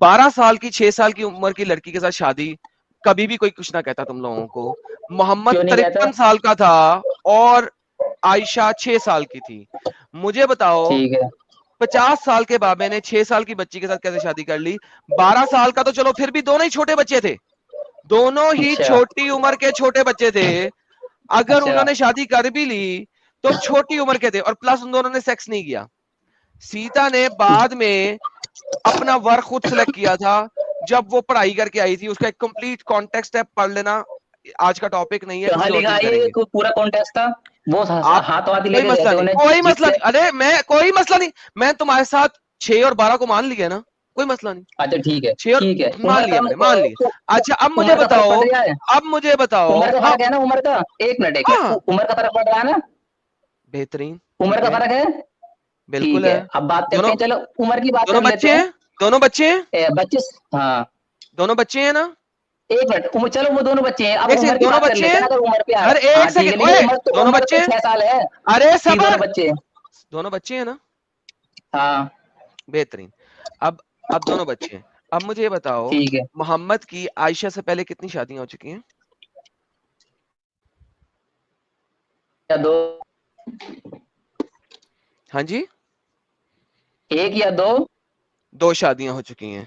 12 साल की 6 साल की उम्र की लड़की के साथ शादी, कभी भी कोई कुछ ना कहता तुम लोगों को। मोहम्मद
क्यों नहीं कहता?
53 साल का था और आयशा 6 साल की थी। मुझे बताओ,
ठीक है।
50 साल के बाबे ने 6 साल की बच्ची के साथ कैसे शादी कर ली? 12 साल का तो चलो फिर भी दोनों ही छोटे बच्चे थे, दोनों ही
अच्छा।
छोटी उम्र के छोटे बच्चे थे। अगर
अच्छा।
उन्होंने शादी कर भी ली तो छोटी उम्र के थे, और प्लस उन दोनों ने सेक्स नहीं किया। सीता ने बाद में अपना वर खुद सिलेक्ट किया था, जब वो पढ़ाई करके आई थी। उसका एक कंप्लीट कॉन्टेक्स्ट है, पढ़ लेना। आज का टॉपिक नहीं है,
कहाँ
किसी और
लिखा
दिन
है ये?
करेंगे।
पूरा कॉन्टेक्स्ट था? वो
आप,
हाथवादी
कोई
लेके गए
मसला
थे
नहीं,
उन्हें
कोई
जीप
मसला
पे।
नहीं। अरे मैं, कोई मसला नहीं, मैं तुम्हारे साथ 6 और 12 को मान लिया ना, कोई मसला नहीं।
अच्छा ठीक है,
6 और
ठीक है।
मान
उम्र
लिया,
का
मैंने मान लिया। अच्छा, अब मुझे
उम्र का फर्क
बताओ,
पड़ रहा है?
अब मुझे बताओ।
उम्र का
हाँ,
फर्क है ना, उम्र का? एक मिनट, एक मिनट,
हाँ,
उम्र का फर्क पड़ रहा है ना?
बेहतरीन,
उम्र
ठीक
का
है,
फर्क है।
बिल्कुल
ठीक है,
है।
अब बात करते
दोनों
हैं, चलो उम्र की बात
दोनों
कर लेते
बच्चे
हैं।
हैं, दोनों बच्चे हैं,
25। हाँ।
दोनों बच्चे हैं ना?
एक मिनट, चलो वो दोनों बच्चे हैं, अब
एक
उम्र
सेकंड,
की
दोनों
बात कर
बच्चे
लेते हैं
हैं।
ना, अगर उम्र पे आ
अरे
रहा। हाँ
एक
ठीक है,
सेकंड,
लेकिन
ओए,
उम्र तो
दोनों
उम्र
बच्चे
तो
हैं।
6 साल है।
अरे
ठीक, दोनों
सबर,
बच्चे हैं।
दोनों बच्चे हैं ना?
हाँ।
बेहतरीन। अब अब दोनों बच्चे हैं। अब मुझे ये बताओ,
ठीक है।
मोहम्मद की आयशा से पहले कितनी शादियां हो चुकी हैं?
या दो?
हाँ जी,
एक या दो?
2 शादियां हो चुकी हैं।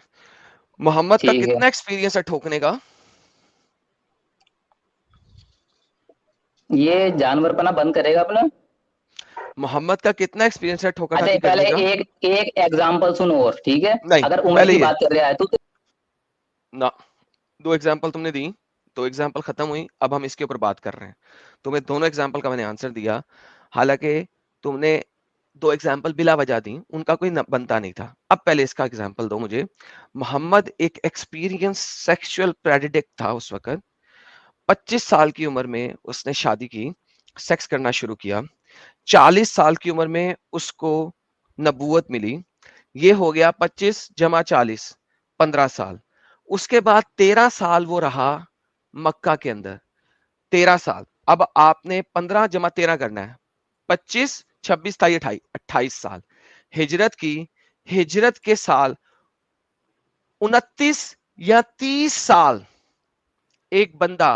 मोहम्मद का
ठीक है।
कितना एक्सपीरियंस है ठोकने का?
ये जानवर पना बंद करेगा अपना।
मोहम्मद का कितना एक्सपीरियंस है ठोका
अच्छा,
ठाकी
पहले
करने का?
एक एक एग्जाम्पल सुनो और, ठीक है?
नहीं,
अगर उम्र
पहले
की
ये
बात कर रहा है तो
ना, 2 एग्जाम्पल तुमने दी, 2 एग्जाम्पल खत्म हुई, अब हम इसके ऊपर बात कर रहे हैं। तुम्हें दोनों एग्जाम्पल का मैंने आंसर दिया, हालांकि तुमने 2 एग्जाम्पल बिला वजह दी, उनका कोई बनता नहीं था। अब पहले इसका एग्जाम्पल दो मुझे। मोहम्मद एक एक्सपीरियंस सेक्सुअल प्रेडिक्ट था उस वक्त। 25 साल की उम्र में उसने शादी की, सेक्स करना शुरू किया। 40 साल की उम्र में उसको नबूवत मिली। ये हो गया 25 जमा 40, 15 साल। उसके बाद 13 साल वो रहा मक्का के अंदर, 13 साल। अब आपने 15 जमा 13 करना है, 25, 26, 28, 28 साल हिजरत की। हिजरत के साल 29 या 30 साल एक बंदा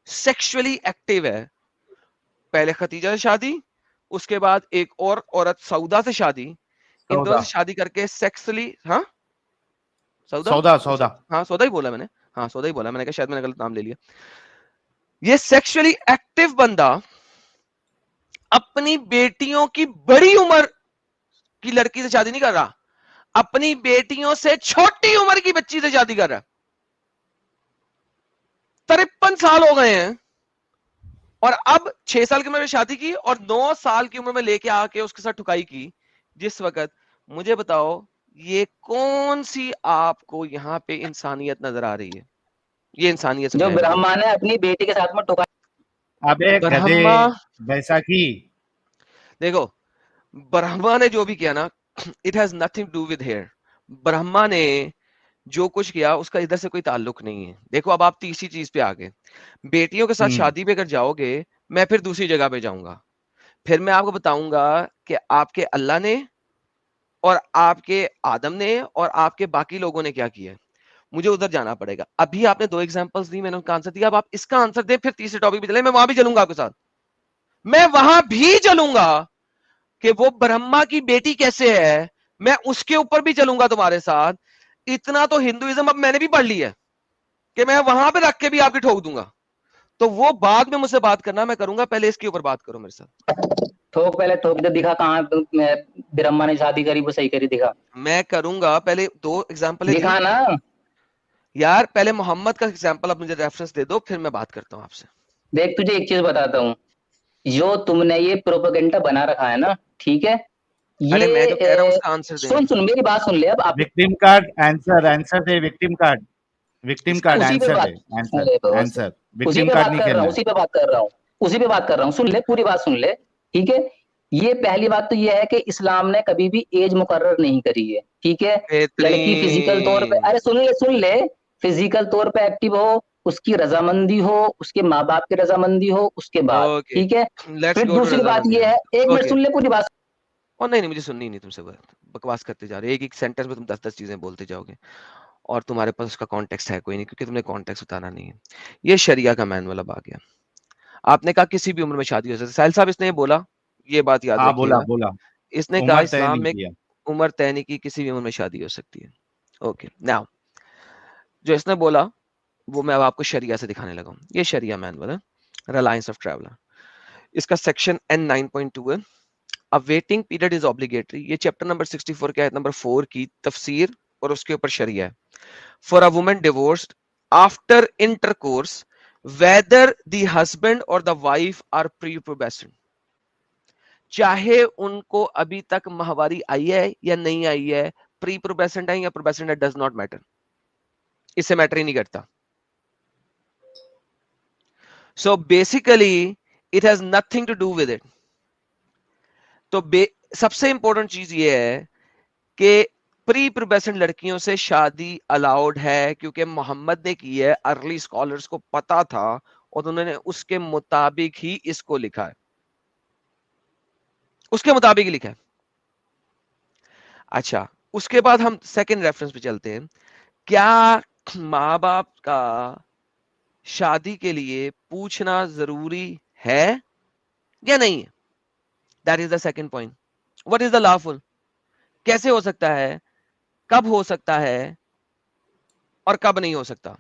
सेक्सुअली एक्टिव है। पहले खतीजा से शादी, उसके बाद एक और औरत सऊदा से शादी। इन दोनों
सौदा,
से शादी करके सेक्सुअली, हाँ, सौदा,
सौदा, सौदा।
हाँ सौदा ही बोला मैंने, हाँ सौदा ही बोला मैंने, कहा शायद मैंने गलत नाम ले लिया। ये सेक्सुअली एक्टिव बंदा अपनी बेटियों की बड़ी उम्र की लड़की से शादी नहीं कर रहा, अपनी बेटियों से छोटी उम्र की बच्ची से शादी कर रहा है। 53 साल हो गए हैं, और अब 6 साल की उम्र में शादी की और 9 साल की उम्र में लेके आके उसके साथ ठुकाई की। जिस वक्त, मुझे बताओ, ये कौन सी आपको यहां पे इंसानियत नजर आ रही है? ये इंसानियत
जो
समझाए मुझे।
ब्रह्मा ने अपनी बेटी के साथ में टोका।
अबे गधे,
ब्रह्मा,
बैसाखी।
देखो, ब्रह्मा ने जो भी किया ना, it has nothing to do with here. Brahma ने जो कुछ किया उसका इधर से कोई ताल्लुक नहीं है। देखो अब आप तीसरी चीज पे आ गए, बेटियों के साथ शादी पे अगर जाओगे, मैं फिर दूसरी जगह पे जाऊंगा, फिर मैं आपको बताऊंगा कि आपके अल्लाह ने और आपके आदम ने और आपके बाकी लोगों ने क्या किया है, मुझे उधर जाना पड़ेगा। अभी आपने 2 एग्जांपल्स दी, मैंने उनका आंसर दिया, अब आप इसका आंसर दें, फिर तीसरे टॉपिक पे चले, मैं वहां भी चलूंगा आपके साथ, मैं वहां भी चलूंगा कि वो ब्रह्मा की बेटी कैसे है, मैं उसके ऊपर भी चलूंगा तुम्हारे साथ। इतना तो हिंदुइज्म अब मैंने भी पढ़ लिया है कि मैं वहां पे रख के भी आपकी ठोक दूंगा। तो वो बाद में मुझसे बात करना मैं करूंगा, पहले इसके ऊपर बात करो मेरे साथ।
ठोक, पहले ठोक दे, दिखा कहाँ ब्रह्मा ने शादी करी, वो सही करी, दिखा
मैं करूंगा, पहले 2 एग्जांपल दी
दिखा ना।
यार, पहले मोहम्मद का एग्जांपल आप मुझे रेफरेंस दे दो, फिर मैं बात करता हूं आपसे।
देख तुझे एक चीज बताता हूँ, जो तुमने ये प्रोपेगेंडा बना रखा है ना, ठीक है,
अरे मैं जो कह रहा हूं
ये
उसका आंसर दें।
सुन सुन मेरी बात सुन ले। अब आप
विक्टिम कार्ड आंसर, आंसर दे, विक्टिम कार्ड, विक्टिम कार्ड
उसी पे
आंसर
बात,
दे, आंसर
अरे बस,
आंसर,
उसी
विक्टिम
पे
कार्ड
बात
नहीं
कर रहा
खेलना
हूँ,
है।
उसी पे बात कर रहा हूँ, उसी पे बात कर रहा हूँ, सुन ले, पूरी बात सुन ले, ठीक है। ये पहली बात तो ये है कि इस्लाम ने कभी भी एज मुकर्रर नहीं करी है, ठीक है। लड़की फिजिकल तौर पे,
बेहतरीन।
अरे सुन ले, फिजिकल तौर पे एक्टिव हो, उसकी रजामंदी हो, उसके माँ बाप की रजामंदी हो, उसके बाद,
ओके,
ठीक है।
लेट्स
फिर
गो टू
दूसरी बात
रजामंदी।
ये है, एक मिनट
ओके,
सुन ले पूरी बात।
और नहीं नहीं मुझे सुननी नहीं तुमसे, बकवास करते जा रहे हो, एक एक सेंटेंस में तुम 10-10 चीजें बोलते जाओगे और तुम्हारे पास उसका कॉन्टेक्स्ट है कोई नहीं, क्योंकि तुमने कॉन्टेक्स्ट बताना नहीं है। ये शरिया का मैनुअल अब आ गया। आपने कहा किसी भी उम्र में शादी हो सकती है, साहिल साहब इसने ये बोला, ये बात याद
हाँ बोला
रखिएगा,
बोला,
इसने कहा
उम्र तय
इस्लाम
नहीं
में
किया।
उम्र तय नहीं की, किसी भी उम्र में शादी हो सकती है। ओके नाउ, जो इसने बोला वो मैं अब आपको शरिया से दिखाने लगा हूं। ये शरिया मैनुअल है, रिलायंस ऑफ ट्रैवलर, इसका सेक्शन N 9.2 है, अ वेटिंग पीरियड इज ऑब्लिगेटरी। ये चैप्टर नंबर 64 के आयत नंबर 4 की तफसीर और उसके ऊपर शरिया है। For a woman divorced after intercourse whether the husband और the wife are pre probation, चाहे उनको अभी तक माहवारी आई है या नहीं आई है, प्री प्रोबेशन है या प्रोबेशन है, डज नॉट मैटर, इससे मैटर ही नहीं करता। So basically it has nothing to do with it. तो सबसे इंपॉर्टेंट चीज ये है कि प्री प्रोबेशन लड़कियों से शादी अलाउड है, क्योंकि मोहम्मद ने की है, अर्ली स्कॉलर्स को पता था और उन्होंने उसके मुताबिक ही इसको लिखा है, उसके मुताबिक ही लिखा है। अच्छा, उसके बाद हम सेकंड रेफरेंस पे चलते हैं। क्या माँ बाप का शादी के लिए पूछना जरूरी है या नहीं है? That is the second point. What is the lawful, कैसे हो सकता है, कब हो सकता है और कब नहीं हो सकता।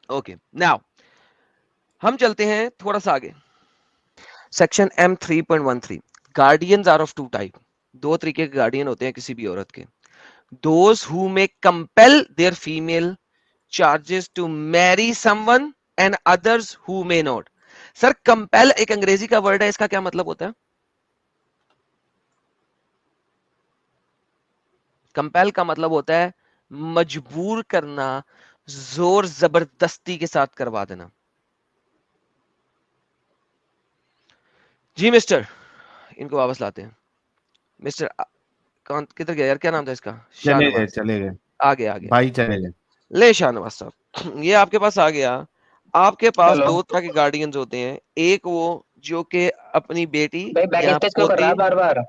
ओके नाउ हम चलते हैं थोड़ा सा आगे, section M 3.13, guardians are of two type. दो तरीके के गार्डियन होते हैं किसी भी औरत के। Those who may compel their female charges to marry someone and others who may not. Sir compel एक अंग्रेजी का वर्ड है, इसका क्या मतलब होता है? कंपेल का मतलब होता है मजबूर करना, जोर जबरदस्ती के साथ करवा देना। जी मिस्टर, इनको वापस लाते हैं। मिस्टर कौन किधर गया यार, क्या नाम था इसका?
चले गए,
शाहनवाज।
चले गए
आगे आगे
भाई, चले गए।
ले शाहनवाज साहब, ये आपके पास आ गया। आपके पास
चलो
दो तरह के गार्डियंस होते हैं, एक वो जो कि अपनी बेटी
भाई, बैक
या
स्टेज क्यों कर रहा
पोती,
है बार बार।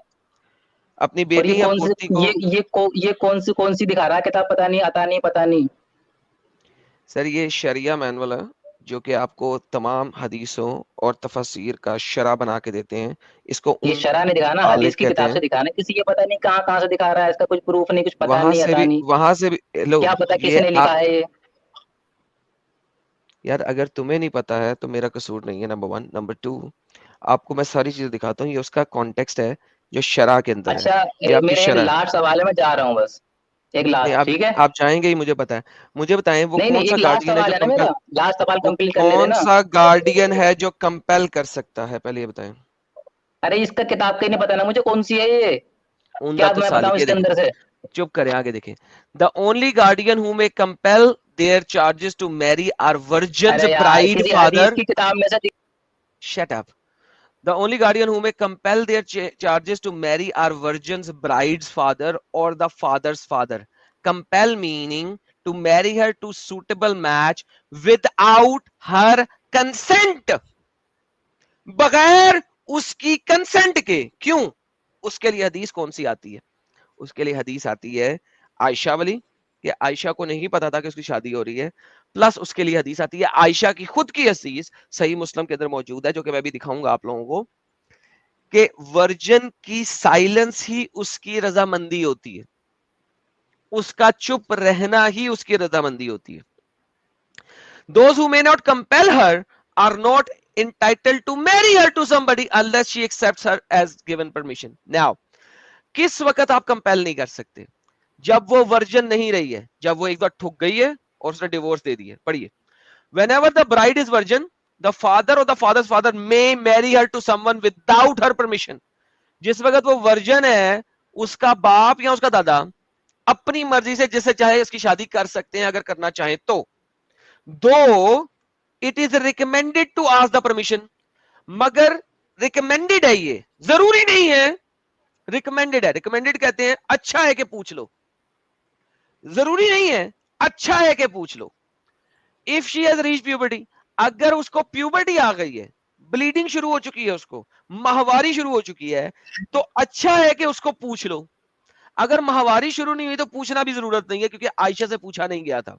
अपनी
और ये
बेटी या
कौन सी,
पोती को।
ये कौन सी दिखा रहा है किताब, पता नहीं, आता नहीं, पता नहीं।
सर ये शरिया मैनुअल है, जो कि आपको तमाम हदीसों और तफसीर का शरा बना के देते हैं। इसको
ये शरह नहीं दिखाना,
तालिक
हदीस की
कहते
किताब
हैं।
से दिखाना, किसी ये पता नहीं कहाँ कहाँ से दिखा रहा है, इसका कुछ प्रूफ नहीं, कुछ पता नहीं, आता नहीं,
वहां से भी लो।
क्या पता
ये
किसने लिखा
आप
है ये।
यार, अगर तुम्हें नहीं पता है तो मेरा कसूर नहीं है, नंबर 1। नंबर 2, आपको मैं सारी चीजें दिखाता हूँ, ये उसका कॉन्टेक्स्ट है जो शरा के अंदर है।
अच्छा,
ये आपकी
मेरे एक
शरा है।
लास्ट सवाल है, मैं जा रहा हूँ बस, एक
नहीं,
लास्ट, ठीक है।
आप जाएंगे ही, मुझे पता है। मुझे बताएं वो
नहीं
कौन
नहीं,
सा
एक लास्ट
गार्डियन है जो
सवाल है ना
कंपेल,
मेरा, लास्ट सवाल
वो
कंप्लीट कर ले
कौन
देना।
सा गार्डियन है जो कंपेल कर सकता है, पहले ये बताएं।
अरे इसका किताब का ही नहीं पता ना मुझे, कौन सी है ये,
उमदा
क्या
तो
मैं बताऊं
सालिक, ये
इसके
देखें,
अंदर से।
चुप करें, आगे देखें। The only guardian who may compel their charges to marry are virgins
अरे यार,
ब्राइड
किसी हदीस
फादर।
की किताब में से
shut up. The only guardian who may compel their charges to marry are virgin's bride's father or the father's father. compel meaning to marry her to suitable match without her consent, बगैर उसकी consent के। क्यों? उसके लिए हदीस कौन सी आती है? उसके लिए हदीस आती है आयशा वाली, कि आयशा को नहीं पता था कि उसकी शादी हो रही है, प्लस उसके लिए हदीस आती है आयशा की खुद की हदीस सही मुस्लिम के अंदर मौजूद है, जो कि मैं भी दिखाऊंगा आप लोगों को, कि वर्जन की साइलेंस ही उसकी रजामंदी होती है, उसका चुप रहना ही उसकी रजामंदी होती है। Those who may not compel her are not entitled to marry her to somebody unless she accepts her as given permission. Now, किस वक्त आप कंपेल नहीं कर सकते? जब वो वर्जन नहीं रही है, जब वो एक बार ठुक गई है और उसने डिवोर्स दे दिया। पढ़िए, whenever the bride is virgin, the father or the father's father may marry her to someone without her permission. जिस वक्त वो वर्जन है, उसका बाप या उसका दादा अपनी मर्जी से जिससे चाहे उसकी शादी कर सकते हैं, अगर करना चाहे तो। दो it is recommended to ask the permission, मगर रिकमेंडेड है, ये जरूरी नहीं है, रिकमेंडेड है। रिकमेंडेड कहते हैं अच्छा है कि पूछ लो, जरूरी नहीं है, अच्छा है कि पूछ लो। If she has reached puberty, अगर उसको प्यूबर्टी आ गई है, ब्लीडिंग शुरू हो चुकी है, उसको माहवारी शुरू हो चुकी है, तो अच्छा है कि उसको पूछ लो। अगर माहवारी शुरू नहीं हुई तो पूछना भी जरूरत नहीं है, क्योंकि आयशा से पूछा नहीं गया था।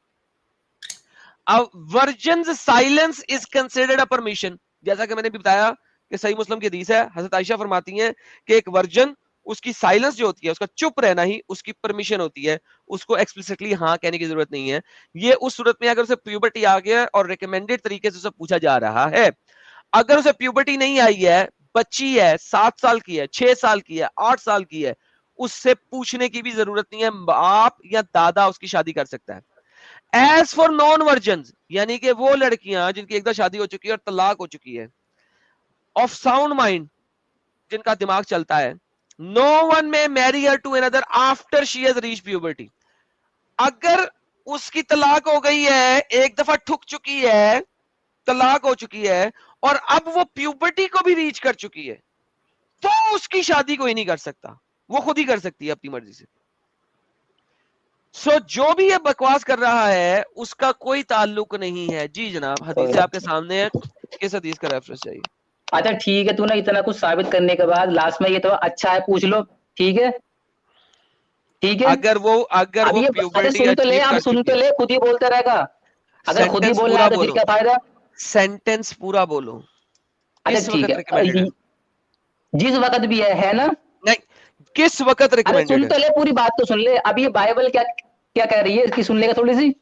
Virgins silence is considered a permission, जैसा कि मैंने भी बताया कि सही मुस्लिम की हदीस है, हजरत आयशा फरमाती हैं कि एक वर्जन, उसकी साइलेंस जो होती है, उसका चुप रहना ही उसकी परमिशन होती है, उसको एक्सप्लिसिटली हाँ कहने की जरूरत नहीं है। ये उस सूरत में अगर उसे प्यूबर्टी आ गया और रिकमेंडेड तरीके से उसे पूछा जा रहा है। अगर उसे प्यूबर्टी नहीं आई है, बच्ची है, 7 साल की है, 6 साल की है, 8 साल की है, उससे पूछने की भी जरूरत नहीं है, बाप या दादा उसकी शादी कर सकता है। एज फॉर नॉन वर्जन, यानी कि वो लड़कियां जिनकी एकदम शादी हो चुकी है और तलाक हो चुकी है, ऑफ साउंड माइंड, जिनका दिमाग चलता है, no one may marry her to another after she has reached puberty. अगर उसकी तलाक हो गई है, एक दफा ठुक चुकी है, तलाक हो चुकी है, और अब वो प्यूबर्टी को भी रीच कर चुकी है, तो उसकी शादी कोई नहीं कर सकता, वो खुद ही कर सकती है अपनी मर्जी से। सो जो भी ये बकवास कर रहा है उसका कोई ताल्लुक नहीं है। जी जनाब, हदीस आपके सामने है, किस हदीस का रेफरेंस चाहिए?
अच्छा ठीक है, तूने इतना कुछ साबित करने के बाद लास्ट में ये तो अच्छा है पूछ लो, ठीक है ठीक है।
अगर वो
अब ये अरे सुन तो ले,
अचीव
हम
कर
सुन
चुकी
तो
है,
ले, खुद ही बोलते रहेगा। अगर खुद ही
सेंटेंस
बोल रहा
पूरा
है तो फिर
बोलो,
क्या फायदा।
सेंटेंस पूरा बोलो,
अच्छा
किस
ठीक
वक्त रिकमेंडेड है?
है, जिस वक्त भी है ना।
नहीं, किस वक्त
अरे
रिकमेंडेड
सुन
है?
तो ले, पूरी बात तो सुन ले। अब ये बाइबल क्या क्या कह रही है, इसकी सुन लेगा थोड़ी सी।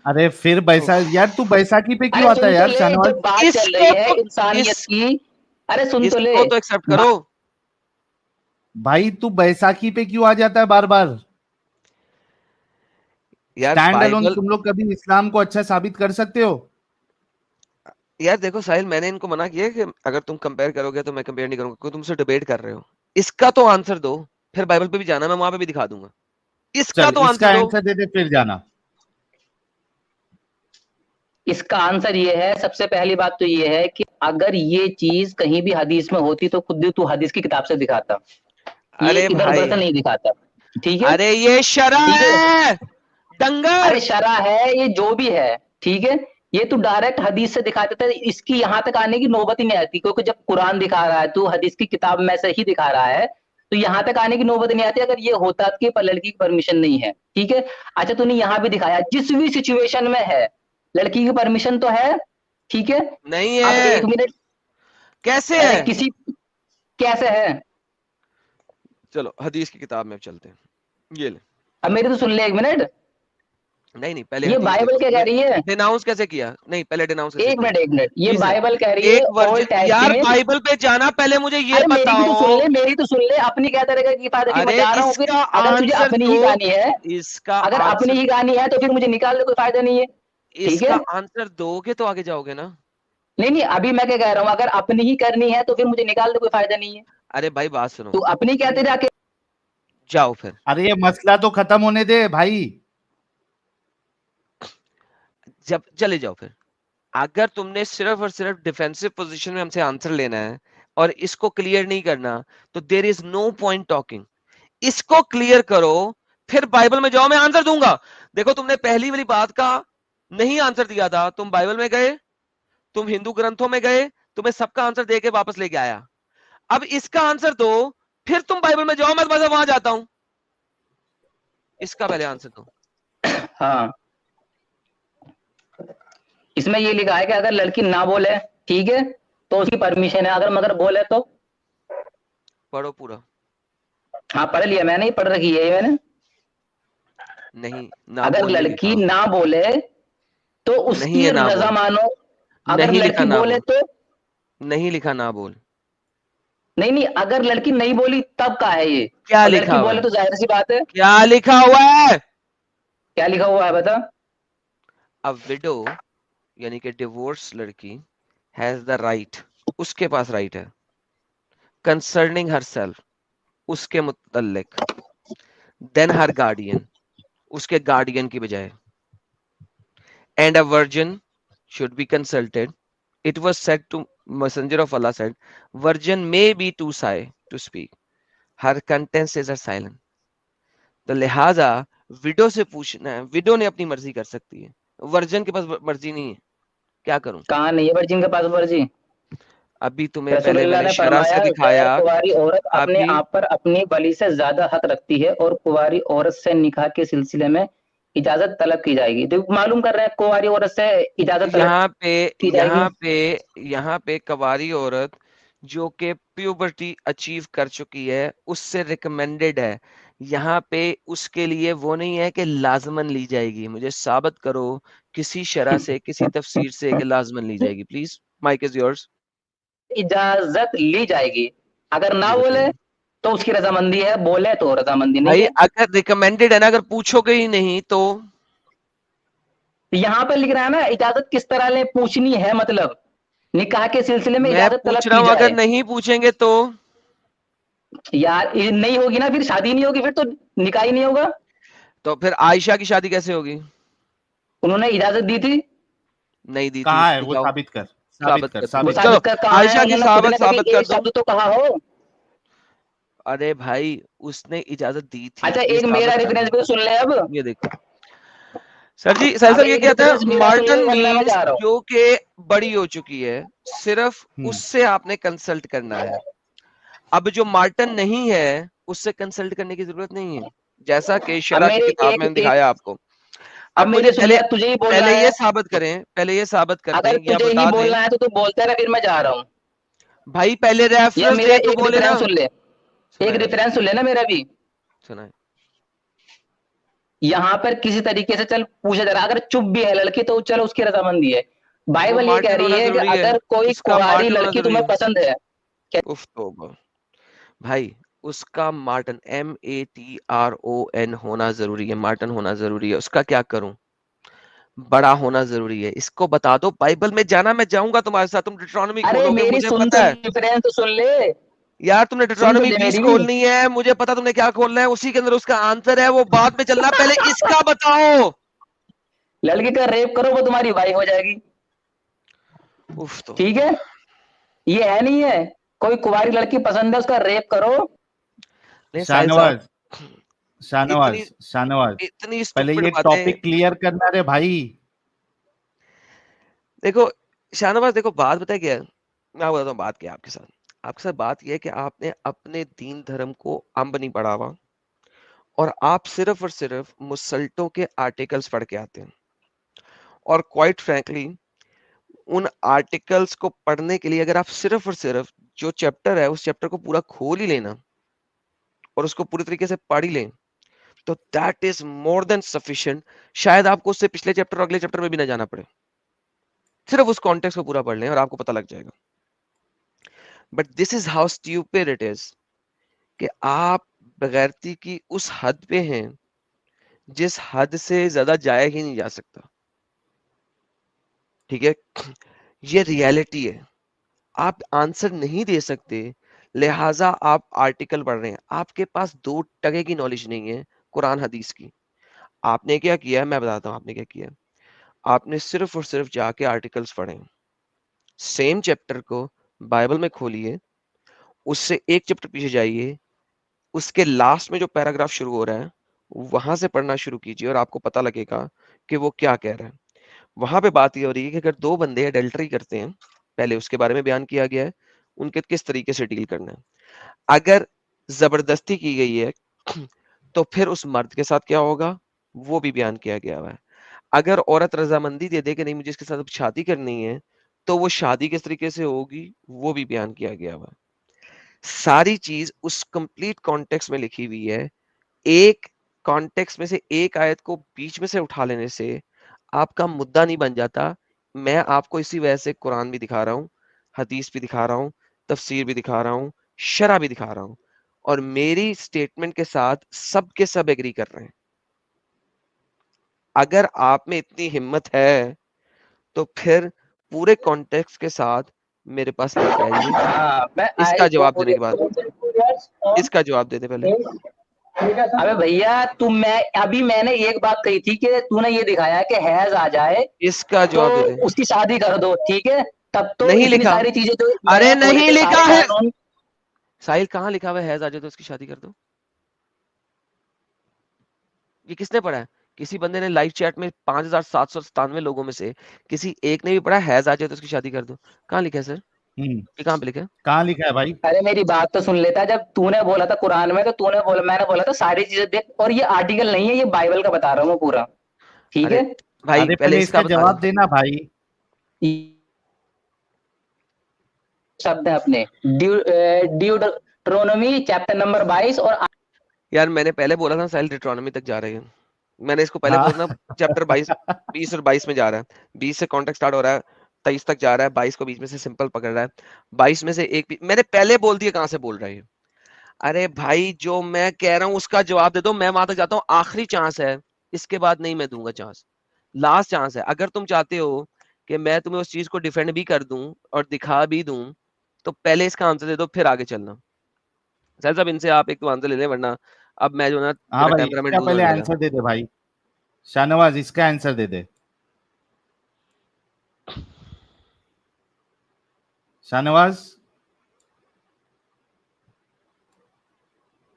अरे फिर यार तू बैसाखी पे क्यों
अरे
आता है
सुन तो
यार
ले,
शाहनवाज?
जब बात चल
इसको
रही है
तो
इंसानियत
इस
की। अरे सुन तो ले।
इसको तो एक्सेप्ट करो
भाई तू बैसाखी पे क्यों आ जाता है बार बार?
यार।
स्टैंड अलोन
बाइबल,
तुम लोग कभी इस्लाम को अच्छा साबित कर सकते हो?
यार देखो साहिल, मैंने इनको मना किया कि अगर तुम कंपेयर करोगे तो मैं कंपेयर नहीं करूंगा, क्योंकि तुमसे डिबेट कर रहे हो। इसका तो आंसर दो, फिर बाइबल पे भी जाना, मैं वहां पे भी दिखा दूंगा। इसका
चल
तो
इसका
आंसर दो।
आंसर दे दे फिर जाना।
इसका आंसर ये है, सबसे पहली बात तो ये है कि अगर ये चीज कहीं भी हदीस में होती तो खुद तू हदीस की किताब से दिखाता, ये
अरे
इधर उधर
भाई,
से नहीं दिखाता। ठीक है
अरे ये शरा
ठीक है।
है,
अरे
दंगर।
शरा है, ये जो भी है, ठीक है। ये तू डायरेक्ट हदीस से दिखा देता है, इसकी यहां तक आने की नौबत ही नहीं आती, क्योंकि जब कुरान दिखा रहा है तू हदीस की किताब में से ही दिखा रहा है, तो यहां तक आने की नौबत नहीं आती अगर ये होता कि लड़की की परमिशन नहीं है। ठीक है। अच्छा तूने यहां भी दिखाया, जिस भी सिचुएशन में है लड़की की परमिशन तो है, ठीक है।
नहीं
अब एक
है,
मिनट,
कैसे
अरे
है?
किसी, कैसे है।
चलो हदीस की किताब में अब चलते हैं, ये ले।
अब मेरी तो सुन ले एक मिनट।
नहीं नहीं, पहले
ये
हदीस
बाइबल
देखो,
क्या कह
ये
रही है।
डिनाउंस कैसे किया? नहीं, पहले डिनाउंस कैसे
एक
किया?
मिनट एक मिनट, ये
लिसन,
बाइबल कह रही है
एक
ओल्ड
वर्जन, यार
टेस्टामेंट।
बाइबल पे जाना, पहले मुझे ये
अरे मेरी भी तो सुन
बताओ।
ले, मेरी तो सुन ले, अपनी क्या तरह की फायदा की मैं
अरे
जा रहा हूँ फिर।
इसका
अगर तुझे
आंसर
अपनी
दो,
ही गानी है,
इसका
अगर अपनी
आंसर,
ही गानी है तो फिर मुझे निकाल दे, कोई फायदा नहीं है। ठीक
इसका
है।
आंसर दोगे तो आगे जाओगे ना।
नहीं नहीं, अभी मैं क्या कह रहा हूँ, अगर अपनी ही करनी है तो फिर मुझे निकाल दे, कोई फायदा नहीं है।
अरे भाई बात सुनो,
तू अपनी कहते जाके।
जाओ फिर।
अरे ये मसला तो खत्म होने दे भाई।
जब चले जाओ फिर, अगर तुमने सिर्फ और सिर्फ डिफेंसिव पोजीशन में हमसे आंसर लेना है और इसको क्लियर नहीं करना, तो there is no point talking. इसको क्लियर करो, फिर बाइबल में जाओ, मैं आंसर दूंगा। देखो तुमने पहली वाली बात का नहीं आंसर दिया था, तुम बाइबल में गए, तुम हिंदू ग्रंथों में गए, तुम्हें सबका आंसर देके वापस लेके आया। अब इसका आंसर दो, फिर तुम बाइबल में जाओ, मैं बस वहां जाता हूं। इसका पहले आंसर दो।
हाँ, इसमें ये लिखा है कि अगर लड़की ना बोले, ठीक है, तो उसकी परमिशन है, अगर मगर बोले तो।
पढ़ो पूरा।
हाँ, पढ़ लिया मैंने, पढ़ रखी है ये मैंने।
नहीं, ना
अगर
बोल नहीं लिखा,
लड़की ना बोले तो
नहीं
उसकी
है ना
रजा
बोल,
मानो, अगर
नहीं लिखा
लड़की
ना
बोले
बोल,
तो।
नहीं लिखा ना बोल।
नहीं नहीं, अगर लड़की नहीं बोली तब का है ये,
क्या
और
लिखा
लड़की
हुआ
बोले
है?
तो जाहिर सी बात है।
क्या लिखा हुआ है?
क्या लिखा हुआ है बता।
अ विडो यानी कि डिवोर्स लड़की हैज द राइट, उसके पास राइट है, कंसर्निंग हर सेल्फ, उसके मुतल्लिक, देन हर गार्डियन, उसके गार्डियन की बजाय, and a virgin should be consulted. It was said to Messenger of Allah said, virgin may be too shy to speak. Her contents are silent. तो लिहाजा window से पूछना है, window ने अपनी मर्जी कर सकती है, वर्जन के पास मर्जी नहीं है। क्या करूं?
कहाँ नहीं है वर्जिन के पास वर्जी।
अभी तुम्हें पहले
रसूलुल्लाह
मैंने
ने
शरह
फरमाया,
से
गैर
दिखाया।
कुंवारी औरत अपने
अभी
आप पर अपनी बली से ज्यादा हक रखती है और कुंवारी औरत से निकाह के सिलसिले में इजाजत तलब की जाएगी। तो मालूम कर रहे हैं कुंवारी औरत से इजाजत तलब
यहाँ पे
की जाएगी।
यहाँ पे यहाँ पे कवारी औरत जो कि प्यूबर्टी अचीव कर चुकी है उससे रिकमेंडेड है। यहाँ पे उसके लिए वो नहीं है कि लाजमन ली जाएगी। मुझे साबित करो किसी शरह से, किसी तफसीर से कि लाजमन ली जाएगी। Please, mic is yours.
इजाजत ली जाएगी, अगर ना
जी
बोले
बताइए
तो उसकी रजामंदी है, बोले तो रजामंदी नहीं
भाई।
है।
अगर रिकमेंडेड है ना, अगर पूछोगे ही नहीं तो
यहाँ पर लिख रहा है ना, इजाजत किस तरह ले पूछनी है, मतलब निकाह के सिलसिले में
मैं
इजाजत तलब
पूछ रहा
की
हूं, अगर
जाए।
नहीं पूछेंगे तो
यार ये नहीं होगी ना, फिर शादी नहीं होगी, फिर तो निकाह ही नहीं होगा।
फिर आयशा की शादी कैसे होगी?
उन्होंने इजाजत दी थी।
नहीं दी थी,
कहाँ है वो?
दिखाओ,
साबित कर, साबित
साबित
कर,
कर
वो
दीजिए।
साबित
चलो
कर।
साबित कर कहाँ है,
आयशा की
उन्होंने खुद ने
साबित
कभी
साबित कर
एक
दो।
शब्द तो कहा हो।
अरे भाई, उसने इजाजत दी थी,
अच्छा,
ये
एक मेरा
साबित कर
रेफरेंस
दो।
भी तो सुन ले अब।
ये देखो सर जी, सर
अब
साहब ये
एक
कहता
रेफरेंस
है
मेरा सुन ले,
मार्टन
वरना मैं
मीन्स
जा रहा हूँ।
जो कि बड़ी हो चुकी है, सिर्फ
हम्म।
उससे आपने कंसल्ट करना है। अब जो मार्टन नहीं है उससे कंसल्ट करने की जरूरत नहीं है, जैसा कि
अब
शरा की
मेरे
किताब
एक
में
एक
दिखाया आपको।
अब
अब मुझे
मुझे सुन ले,
पहले
अब तुझे ही बोलना
पहले ये
है।
साबित करें, पहले ये साबित कर दें
अगर
या
तुझे ही
बता दें।
बोलना है तो तू बोलते रह, फिर मैं जा रहा हूँ।
भाई पहले
ये
रेफरेंस
मेरा
दे तो
एक
बोले ना।
रेफरेंस सुन ले, एक
सुनाए
रेफरेंस सुन ले ना मेरा भी।
सुनाए।
यहाँ पर किसी तरीके से चल पूछा जा रहा है, अगर चुप भी है लड़की तो चलो उसकी रजामंदी है।
वो
बाइबल ये कह
मार्टन
रही
होना
है कि
जरूरी है,
अगर कोई
उसका
कुंवारी
मार्टन होना
लड़की
जरूरी
तुम्हें
है।
पसंद है।
उफ तौबा भाई, उसका मार्टन MATRON होना जरूरी है, मार्टन होना जरूरी है। उसका क्या करूं? बड़ा होना जरूरी है। इसको बता दो बाइबल में जाना, मैं जाऊंगा तुम्हारे साथ, तुम डिट्रोनॉमी
अरे
खोलोगे,
मेरी
मुझे
सुन
पता
तो,
है।
रेफरेंस तो सुन ले।
यार तुमने
सुन तो
डिट्रोनॉमी
ले
20
मेरी भी।
खोलनी है, मुझे पता तुमने क्या खोलना है, उसी के अंदर उसका आंसर है, वो बाद में चलना, पहले इसका बताओ।
लड़की का रेप करो, वो तुम्हारी वाइफ हो जाएगी।
उफ तो
ठीक है, ये है नहीं है, कोई कुंवारी लड़की पसंद है उसका रेप करो।
नहीं साहिल साहब,
शाहनवाज,
इतनी
शाहनवाज, शाहनवाज,
इतनी
पहले
स्टूपिड
ये
बातें।
टॉपिक क्लियर करना रे भाई।
देखो शाहनवाज, देखो बात बताए क्या है? मैं आपको बताता हूँ बात क्या है आपके साथ बात यह है कि आपने अपने दीन धर्म को अंब नहीं पढ़ा हुआ, और आप सिर्फ और सिर्फ मुसल्टों के आर्टिकल्स पढ़ के आते हैं। और क्वाइट फ्रैंकली, उन आर्टिकल्स को पढ़ने के लिए अगर आप सिर्फ और सिर्फ जो चैप्टर है उस चैप्टर को पूरा खोल ही लेना और उसको पूरी तरीके से पढ़ ही लें, तो that is more than sufficient. शायद आपको उससे पिछले चैप्टर और अगले चैप्टर में भी ना जाना पड़े, सिर्फ उस कॉन्टेक्स्ट को पूरा पढ़ लें और आपको पता लग जाएगा। But this is how stupid it is कि आप बगैरती की उस हद पे हैं जिस हद से ज्यादा जाया ही नहीं जा सकता। ठीक है, ये रियलिटी है। आप आंसर नहीं दे सकते, लिहाजा आप आर्टिकल पढ़ रहे हैं। आपके पास 2 टके की नॉलेज नहीं है कुरान हदीस की। आपने क्या किया है, मैं बताता हूँ आपने क्या किया है। आपने सिर्फ और सिर्फ जाके आर्टिकल्स पढ़े, सेम चैप्टर को बाइबल में खोलिए, उससे एक चैप्टर पीछे जाइए, उसके लास्ट में जो पैराग्राफ शुरू हो रहा है वहां से पढ़ना शुरू कीजिए और आपको पता लगेगा कि वो क्या कह रहा है। वहां पे बात ये हो रही है कि अगर दो बंदे एडल्टरी करते हैं, पहले उसके बारे में बयान किया गया है, उनके किस तरीके से डील करना है। अगर जबरदस्ती की गई है तो फिर उस मर्द के साथ क्या होगा, वो भी बयान किया गया हुआ है। अगर औरत रजामंदी दे दे कि नहीं मुझे इसके साथ अब शादी करनी है, तो वो शादी किस तरीके से होगी, वो भी बयान किया गया हुआ है। सारी चीज उस कंप्लीट कॉन्टेक्स्ट में लिखी हुई है। एक कॉन्टेक्स्ट में से एक आयत को बीच में से उठा लेने से आपका मुद्दा नहीं बन जाता। मैं आपको इसी वजह से कुरान भी दिखा रहा हूँ, हदीस भी दिखा रहा हूँ, तफसीर भी दिखा रहा हूँ, शरा भी दिखा रहा हूँ, और मेरी स्टेटमेंट के साथ सब के सब एग्री कर रहे हैं। अगर आप में इतनी हिम्मत है तो फिर पूरे कॉन्टेक्स्ट के साथ मेरे पास लेके आइए।
हाँ मैं
इसका
आई
जवाब देने के बाद इसका जवाब दे दे पहले।
अबे भैया मैंने एक बात कही थी कि तूने ये दिखाया कि हैज आ जाए
इसका
तो
जवाब दे दे।
उसकी शादी कर दो, ठीक है। तब तो
नहीं
इतनी
लिखा।
सारी चीजें जो
अरे
मैंने बोले
नहीं
थे
लिखा
सारे
है
कानून।
साहिल, कहाँ लिखा हुआ है हैज आ जाए तो उसकी शादी कर दो? ये किसने पढ़ा है? किसी बंदे ने लाइव चैट में 5797 लोगों में से किसी एक ने भी पढ़ा हैज आ जाए तो उसकी शादी कर दो? कहाँ लिखा है सर? ये कहाँ पे लिखा है?
कहाँ लिखा है भाई?
अरे मेरी बात तो सुन लेता। जब तूने बोला था कुरान में, तो मैंने बोला था सारी चीजें देख, और ये आर्टिकल नहीं है, ये बाइबल का बता रहा हूँ पूरा, ठीक
अरे
है।
भाई
अरे
पहले
पहले
इसका
इसका
बता
जवाब
दे।
देना भाई।
शब्द है अपने ड्यूटरोनोमी चैप्टर नंबर 22 और
यार मैंने पहले बोला था साहिल डिट्रोनॉमी तक जा रहे हैं। मैंने इसको पहले
हाँ
बोला था चैप्टर 20 और 22 में जा रहा है। 20 से कॉन्टेक्स्ट स्टार्ट हो रहा है, 23 तक जा रहा है, 22 को बीच में से सिंपल पकड़ रहा है। 22 में से एक भी मैंने पहले बोल दिया कहाँ से बोल रहा है ये। अरे भाई जो मैं कह रहा हूँ उसका जवाब दे दो, मैं वहां तक जाता हूँ। आखिरी चांस है, इसके बाद नहीं मैं दूंगा चांस, लास्ट चांस है। अगर तुम चाहते हो कि मैं तुम्हें उस चीज को डिफेंड भी कर दूं और दिखा भी दूं, तो पहले इसका आंसर दे दो, फिर आगे चलना। सर साहब इनसे आप एक तो आंसर ले लें, वरना अब मैं जो ना
हाँ
मेरा
भाई,
टेम्परामेंट
इसका
लूज
पहले
होने लगा।
आंसर दे दे भाई। शाहनवाज इसका आंसर दे दे। शाहनवाज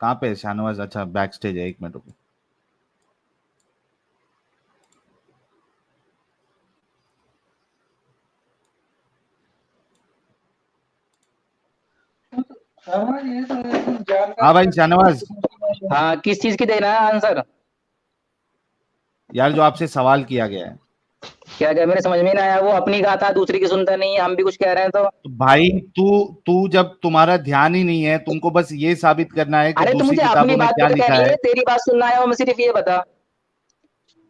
कहाँ पे है शाहनवाज? अच्छा बैक स्टेज है, एक मिनट रुको। हाँ भाई शाहनवाज,
हाँ किस चीज की देना है आंसर?
यार जो आपसे सवाल किया गया है।
क्या क्या मेरे समझ में नहीं आया। वो अपनी गाथा दूसरी की सुनता नहीं है, हम भी कुछ कह रहे हैं तो।
तो भाई तू तू जब तुम्हारा ध्यान ही नहीं है, तुमको बस ये साबित करना है कि
अरे तो
दूसरी
मुझे अपनी
किताबों में
बात
क्या
भी तो
लिखा
कहनी
है।
है, तेरी बात सुनना है, और मैं सिर्फ ये बता,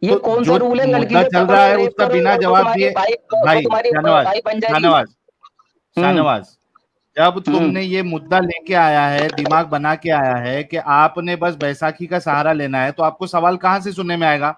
ये
तो
कौन सा
जो
रूल है लड़की
मुद्दा
को
चल
पकड़ो
रहा है
रेप
उसका
करो
बिना
और वो
जवाब
तुम्हारी
दिए,
भाई, वो
भाई
तुम्हारी
शाहनवाज,
भाई बन जाएगी।
शाहनवाज,
हम्म
शाहनवाज, जब
हम्म
तुमने ये मुद्दा लेके आया है, दिमाग बना के आया है कि आपने बस बैसाखी का सहारा लेना है, तो आपको सवाल कहाँ से सुनने में आएगा?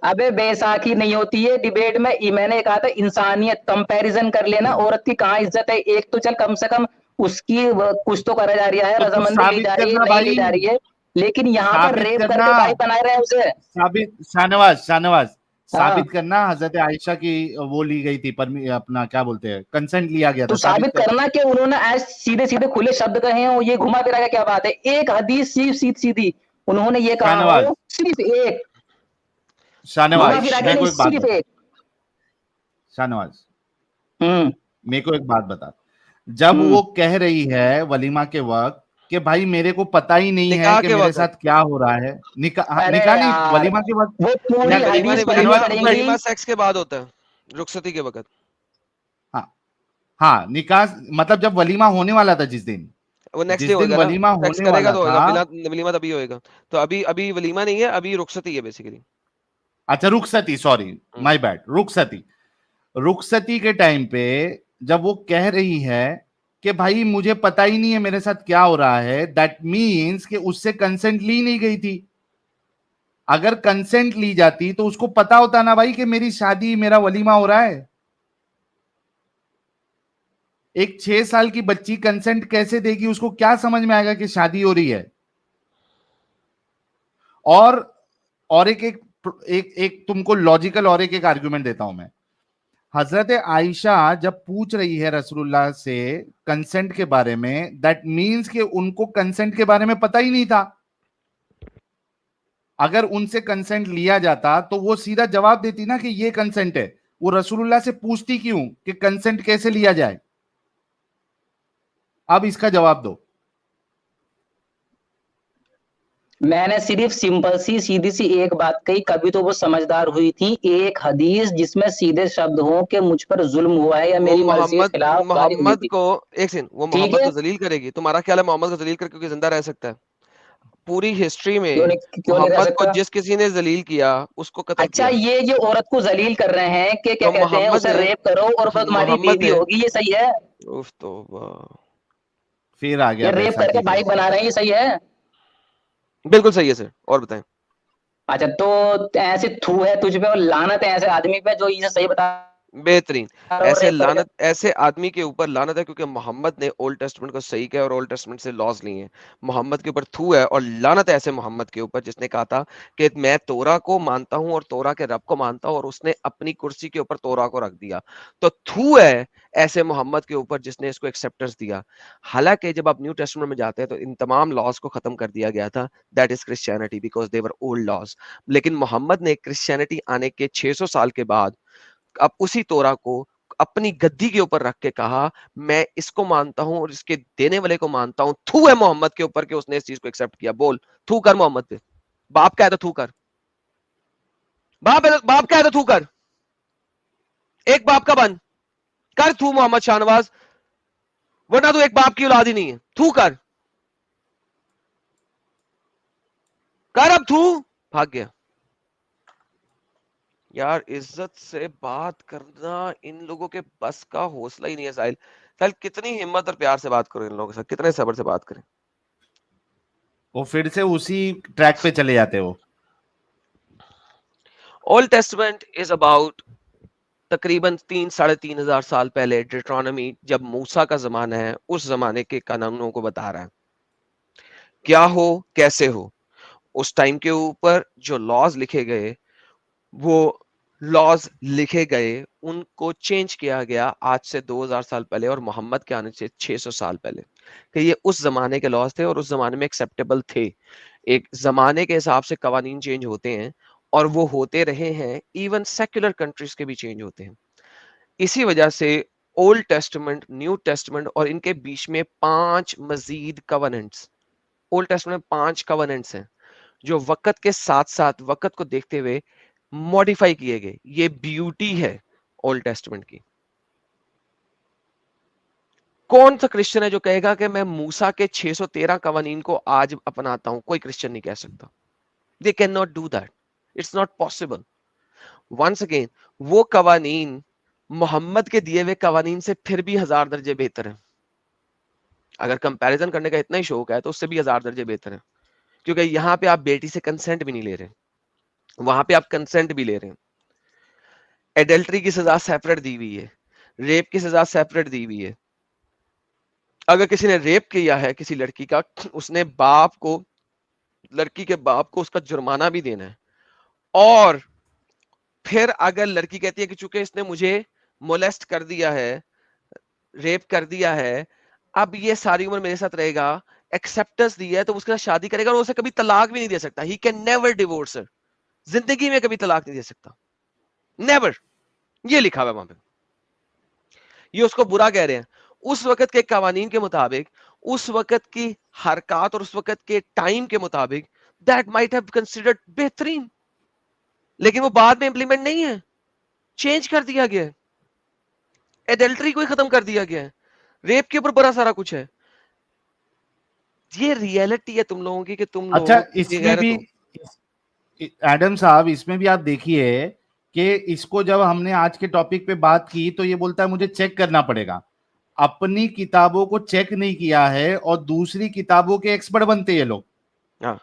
अबे बैसाखी नहीं होती है डिबेट में। मैंने कहा था इंसानियत, कंपैरिजन कर लेना। औरत की कहाँ इज्जत है? एक तो चल कम से कम उसकी कुछ तो करा जा रहा है,
तो तू
रजामंदी ली
साबित
जा रही है,
करना
नहीं ली
भाई,
जा रही है, लेकिन यहाँ पर
साबित
रेप
करना,
करके भाई बनाए रहे हैं उसे।
साबित, शाहनवाज, शाहनवाज,
हाँ
साबित करना हजरत आयशा की वो ली गई थी, अपना क्या बोलते हैं, कंसेंट लिया गया
तो
था, साबित
साबित
कर।
करना कि उन्होंने ऐसे सीधे सीधे खुले शब्द कहे हैं, और ये घुमा फिरा के क्या बात है? एक हदीस सिर्फ सीधी सीधी उन्होंने ये कहा
शाहनवाज,
हो, सिर्फ एक, घुमा
शाहनवाज
फिरा के
मेरे
नहीं,
को एक बात
सिर्फ
बता,
एक।
शाहनवाज
हम्म
मेरे को एक बात बता, जब
हम्म
वो कह रही है वलीमा के वक्त कि भाई मेरे को पता ही नहीं है
निकाह
कि
के
मेरे
वक्त।
साथ क्या हो रहा है, निकाह,
अरे
निकाह नहीं,
यार,
वलीमा के वक्त।
वो पूरी
यार
वलीमा
हदीस
नहीं,
पढ़नी
वलीमा
शाहनवाज
पड़ेगी।
वलीमा सेक्स के बाद होता है, रुखसती के वक्त।
हाँ, हाँ निकाह मतलब जब वलीमा होने वाला था,
वो नेक्स्ट डे
जिस दिन
होएगा ना,
वलीमा
सेक्स
होने
करेगा
वाला
तो
था।
होएगा, वलीमा तभी होएगा। तो अभी अभी वलीमा नहीं है, अभी रुखसती है बेसिकली।
अच्छा रुखसती, सॉरी माय बैड, रुखसती, रुखसती के टाइम पे जब वो कह रही है कि भाई मुझे पता ही नहीं है मेरे साथ क्या हो रहा है, दैट मीन्स कि उससे कंसेंट ली नहीं गई थी। अगर कंसेंट ली जाती तो उसको पता होता ना भाई कि मेरी शादी, मेरा वलीमा हो रहा है। एक 6 साल की बच्ची कंसेंट कैसे देगी? उसको क्या समझ में आएगा कि शादी हो रही है? और और एक तुमको लॉजिकल और एक आर्गुमेंट देता हूं मैं। हजरत आयशा जब पूछ रही है रसूलुल्लाह से कंसेंट के बारे में, दैट मीन्स कि उनको कंसेंट के बारे में पता ही नहीं था। अगर उनसे कंसेंट लिया जाता तो वो सीधा जवाब देती ना कि ये कंसेंट है। वो रसूलुल्लाह से पूछती क्यों कि कंसेंट कैसे लिया जाए? अब इसका जवाब दो।
मैंने सिर्फ सिंपल सी सीधी सी एक बात कही, कभी तो वो समझदार हुई थी। एक हदीस जिसमें सीधे शब्द हो कि मुझ पर जुल्म हुआ है या
वो
मेरी मर्जी के
मोहम्मद
खिलाफ बारी हुई
मोहम्मद
थी।
को एक सेकंड, वो
ठीक
मोहम्मद
है,
को जलील करेगी? तुम्हारा ख्याल है मोहम्मद को जलील करके क्योंकि जिंदा रह सकता है? पूरी हिस्ट्री में
क्यों नहीं रह
मोहम्मद को
सकता?
जिस किसी ने जलील किया उसको कत्ल
अच्छा,
किया।
ये जो औरत को जलील कर रहे हैं कि क्या
तो
कहते हैं,
मोहम्मद
उसे
ने
रेप करो और वो तुम्हारी
मोहम्मद
बीवी
ने
होगी, ये सही है?
उफ तो वाह,
फिर आ गया
ये रेप करके
बैसाखी पे।
भाई बना रहे हैं, ये सही है?
बिल्कुल सही है सर, और बताएं।
अच्छा, तो ऐसे थू है तुझ पे और लानत है ऐसे आदमी पे जो ये सही बता
बेहतरीन।
रहा हो
ऐसे
रेप करके।
लानत, ऐसे आदमी के ऊपर लानत है क्योंकि मोहम्मद ने ओल्ड टेस्टमेंट को सही किया और ओल्ड टेस्टमेंट से लॉज लिए हैं। मोहम्मद के ऊपर थू है और लानत है ऐसे मोहम्मद के ऊपर जिसने कहा था कि मैं तोरा को मानता हूं और तोरा के रब को मानता हूं, और उसने अपनी कुर्सी के ऊपर तोरा को रख दिया। तो थू है ऐसे मोहम्मद के ऊपर जिसने इसको एक्सेप्टेंस दिया। हालांकि जब आप न्यू टेस्टमेंट में जाते हैं तो इन तमाम लॉज को खत्म कर दिया गया था, that is Christianity, because they were old laws. लेकिन मोहम्मद ने क्रिश्चियनिटी आने के 600 साल के बाद अब उसी तोरा को अपनी गद्दी के ऊपर रख के कहा, मैं इसको मानता हूं और इसके देने वाले को मानता हूं। थू है मोहम्मद के ऊपर कि उसने इस चीज को एक्सेप्ट किया। बोल, थू कर मोहम्मद पे। बाप क्या है तो थू कर। बाप क्या है तो थू कर। एक बाप का बन कर थू मोहम्मद शाहनवाज, वरना तू एक बाप की औलाद ही नहीं है। थू कर अब थू। भाग गया। यार इज्जत से बात करना इन लोगों के बस का हौसला ही नहीं है। साहिल, साहिल कितनी हिम्मत और प्यार से बात करो इन लोगों के साथ, कितने सब्र से बात करें।
वो फिर से उसी ट्रैक पे चले जाते हो।
ओल्ड टेस्टमेंट इज अबाउट तकरीबन 3-3,500 साल पहले। डिट्रोनॉमी जब मूसा का जमाना है, उस जमाने के कानूनों को बता रहा है, क्या हो कैसे हो। उस टाइम के ऊपर जो लॉज लिखे गए, वो लॉज लिखे गए, उनको चेंज किया गया आज से 2000 साल पहले और मोहम्मद के आने से 600 साल पहले, कि ये उस जमाने के लॉज थे और उस जमाने में एक्सेप्टेबल थे। एक जमाने के हिसाब से कवानीन चेंज होते हैं और वो होते रहे हैं, इवन सेक्युलर कंट्रीज के भी चेंज होते हैं। इसी वजह से ओल्ड टेस्टमेंट, न्यू टेस्टमेंट और इनके बीच में 5 मजीद कवनेंट्स, ओल्ड टेस्टमेंट में 5 कवनेंट्स हैं जो वक्त के साथ साथ, वक्त को देखते हुए मॉडिफाई किए गए। ये ब्यूटी है ओल्ड टेस्टमेंट की। कौन सा क्रिश्चियन है जो कहेगा कि मैं मूसा के 613 कवानीन को आज अपनाता हूं? कोई क्रिश्चियन नहीं कह सकता। They can not do that, it's not possible. Once again, वो कवानीन मोहम्मद के दिए हुए कवानीन से फिर भी 1000 दर्जे बेहतर है। अगर कंपैरिजन करने का इतना ही शौक है तो उससे भी 1000 दर्जे बेहतर है, क्योंकि यहां पे आप बेटी से कंसेंट भी नहीं ले रहे, वहां पे आप कंसेंट भी ले रहे हैं। एडल्ट्री की सजा सेपरेट दी हुई है, रेप की सजा सेपरेट दी हुई है। अगर किसी ने रेप किया है किसी लड़की का, उसने बाप को, लड़की के बाप को उसका जुर्माना भी देना है। और फिर अगर लड़की कहती है कि चूंकि इसने मुझे मोलेस्ट कर दिया है, रेप कर दिया है, अब ये सारी उम्र मेरे साथ रहेगा, एक्सेप्टेंस दी है, तो उसके साथ शादी करेगा और उसे कभी तलाक भी नहीं दे सकता। ही कैन नेवर डिवोर्स हर, जिंदगी में कभी तलाक नहीं दे सकता, नेवर। ये लिखा हुआ है वहां पे। ये उसको बुरा कह रहे हैं। उस वक्त के कवानीन के मुताबिक, उस वक्त की हरकत और उस वक्त के टाइम के मुताबिक, दैट माइट हैव कंसिडर्ड बेहतरीन, लेकिन वो बाद में इंप्लीमेंट नहीं है, चेंज कर दिया गया है। एडल्ट्री को ही खत्म कर दिया गया है, रेप के ऊपर बड़ा सारा कुछ है। ये रियलिटी है तुम लोगों की कि तुम
अच्छा,
लोग
इसमें भी
हो।
एडम साहब, इसमें भी आप देखिए कि इसको जब हमने आज के टॉपिक पे बात की तो ये बोलता है मुझे चेक करना पड़ेगा। अपनी किताबों को चेक नहीं किया है और दूसरी किताबों के एक्सपर्ट बनते ये लोग।
हाँ,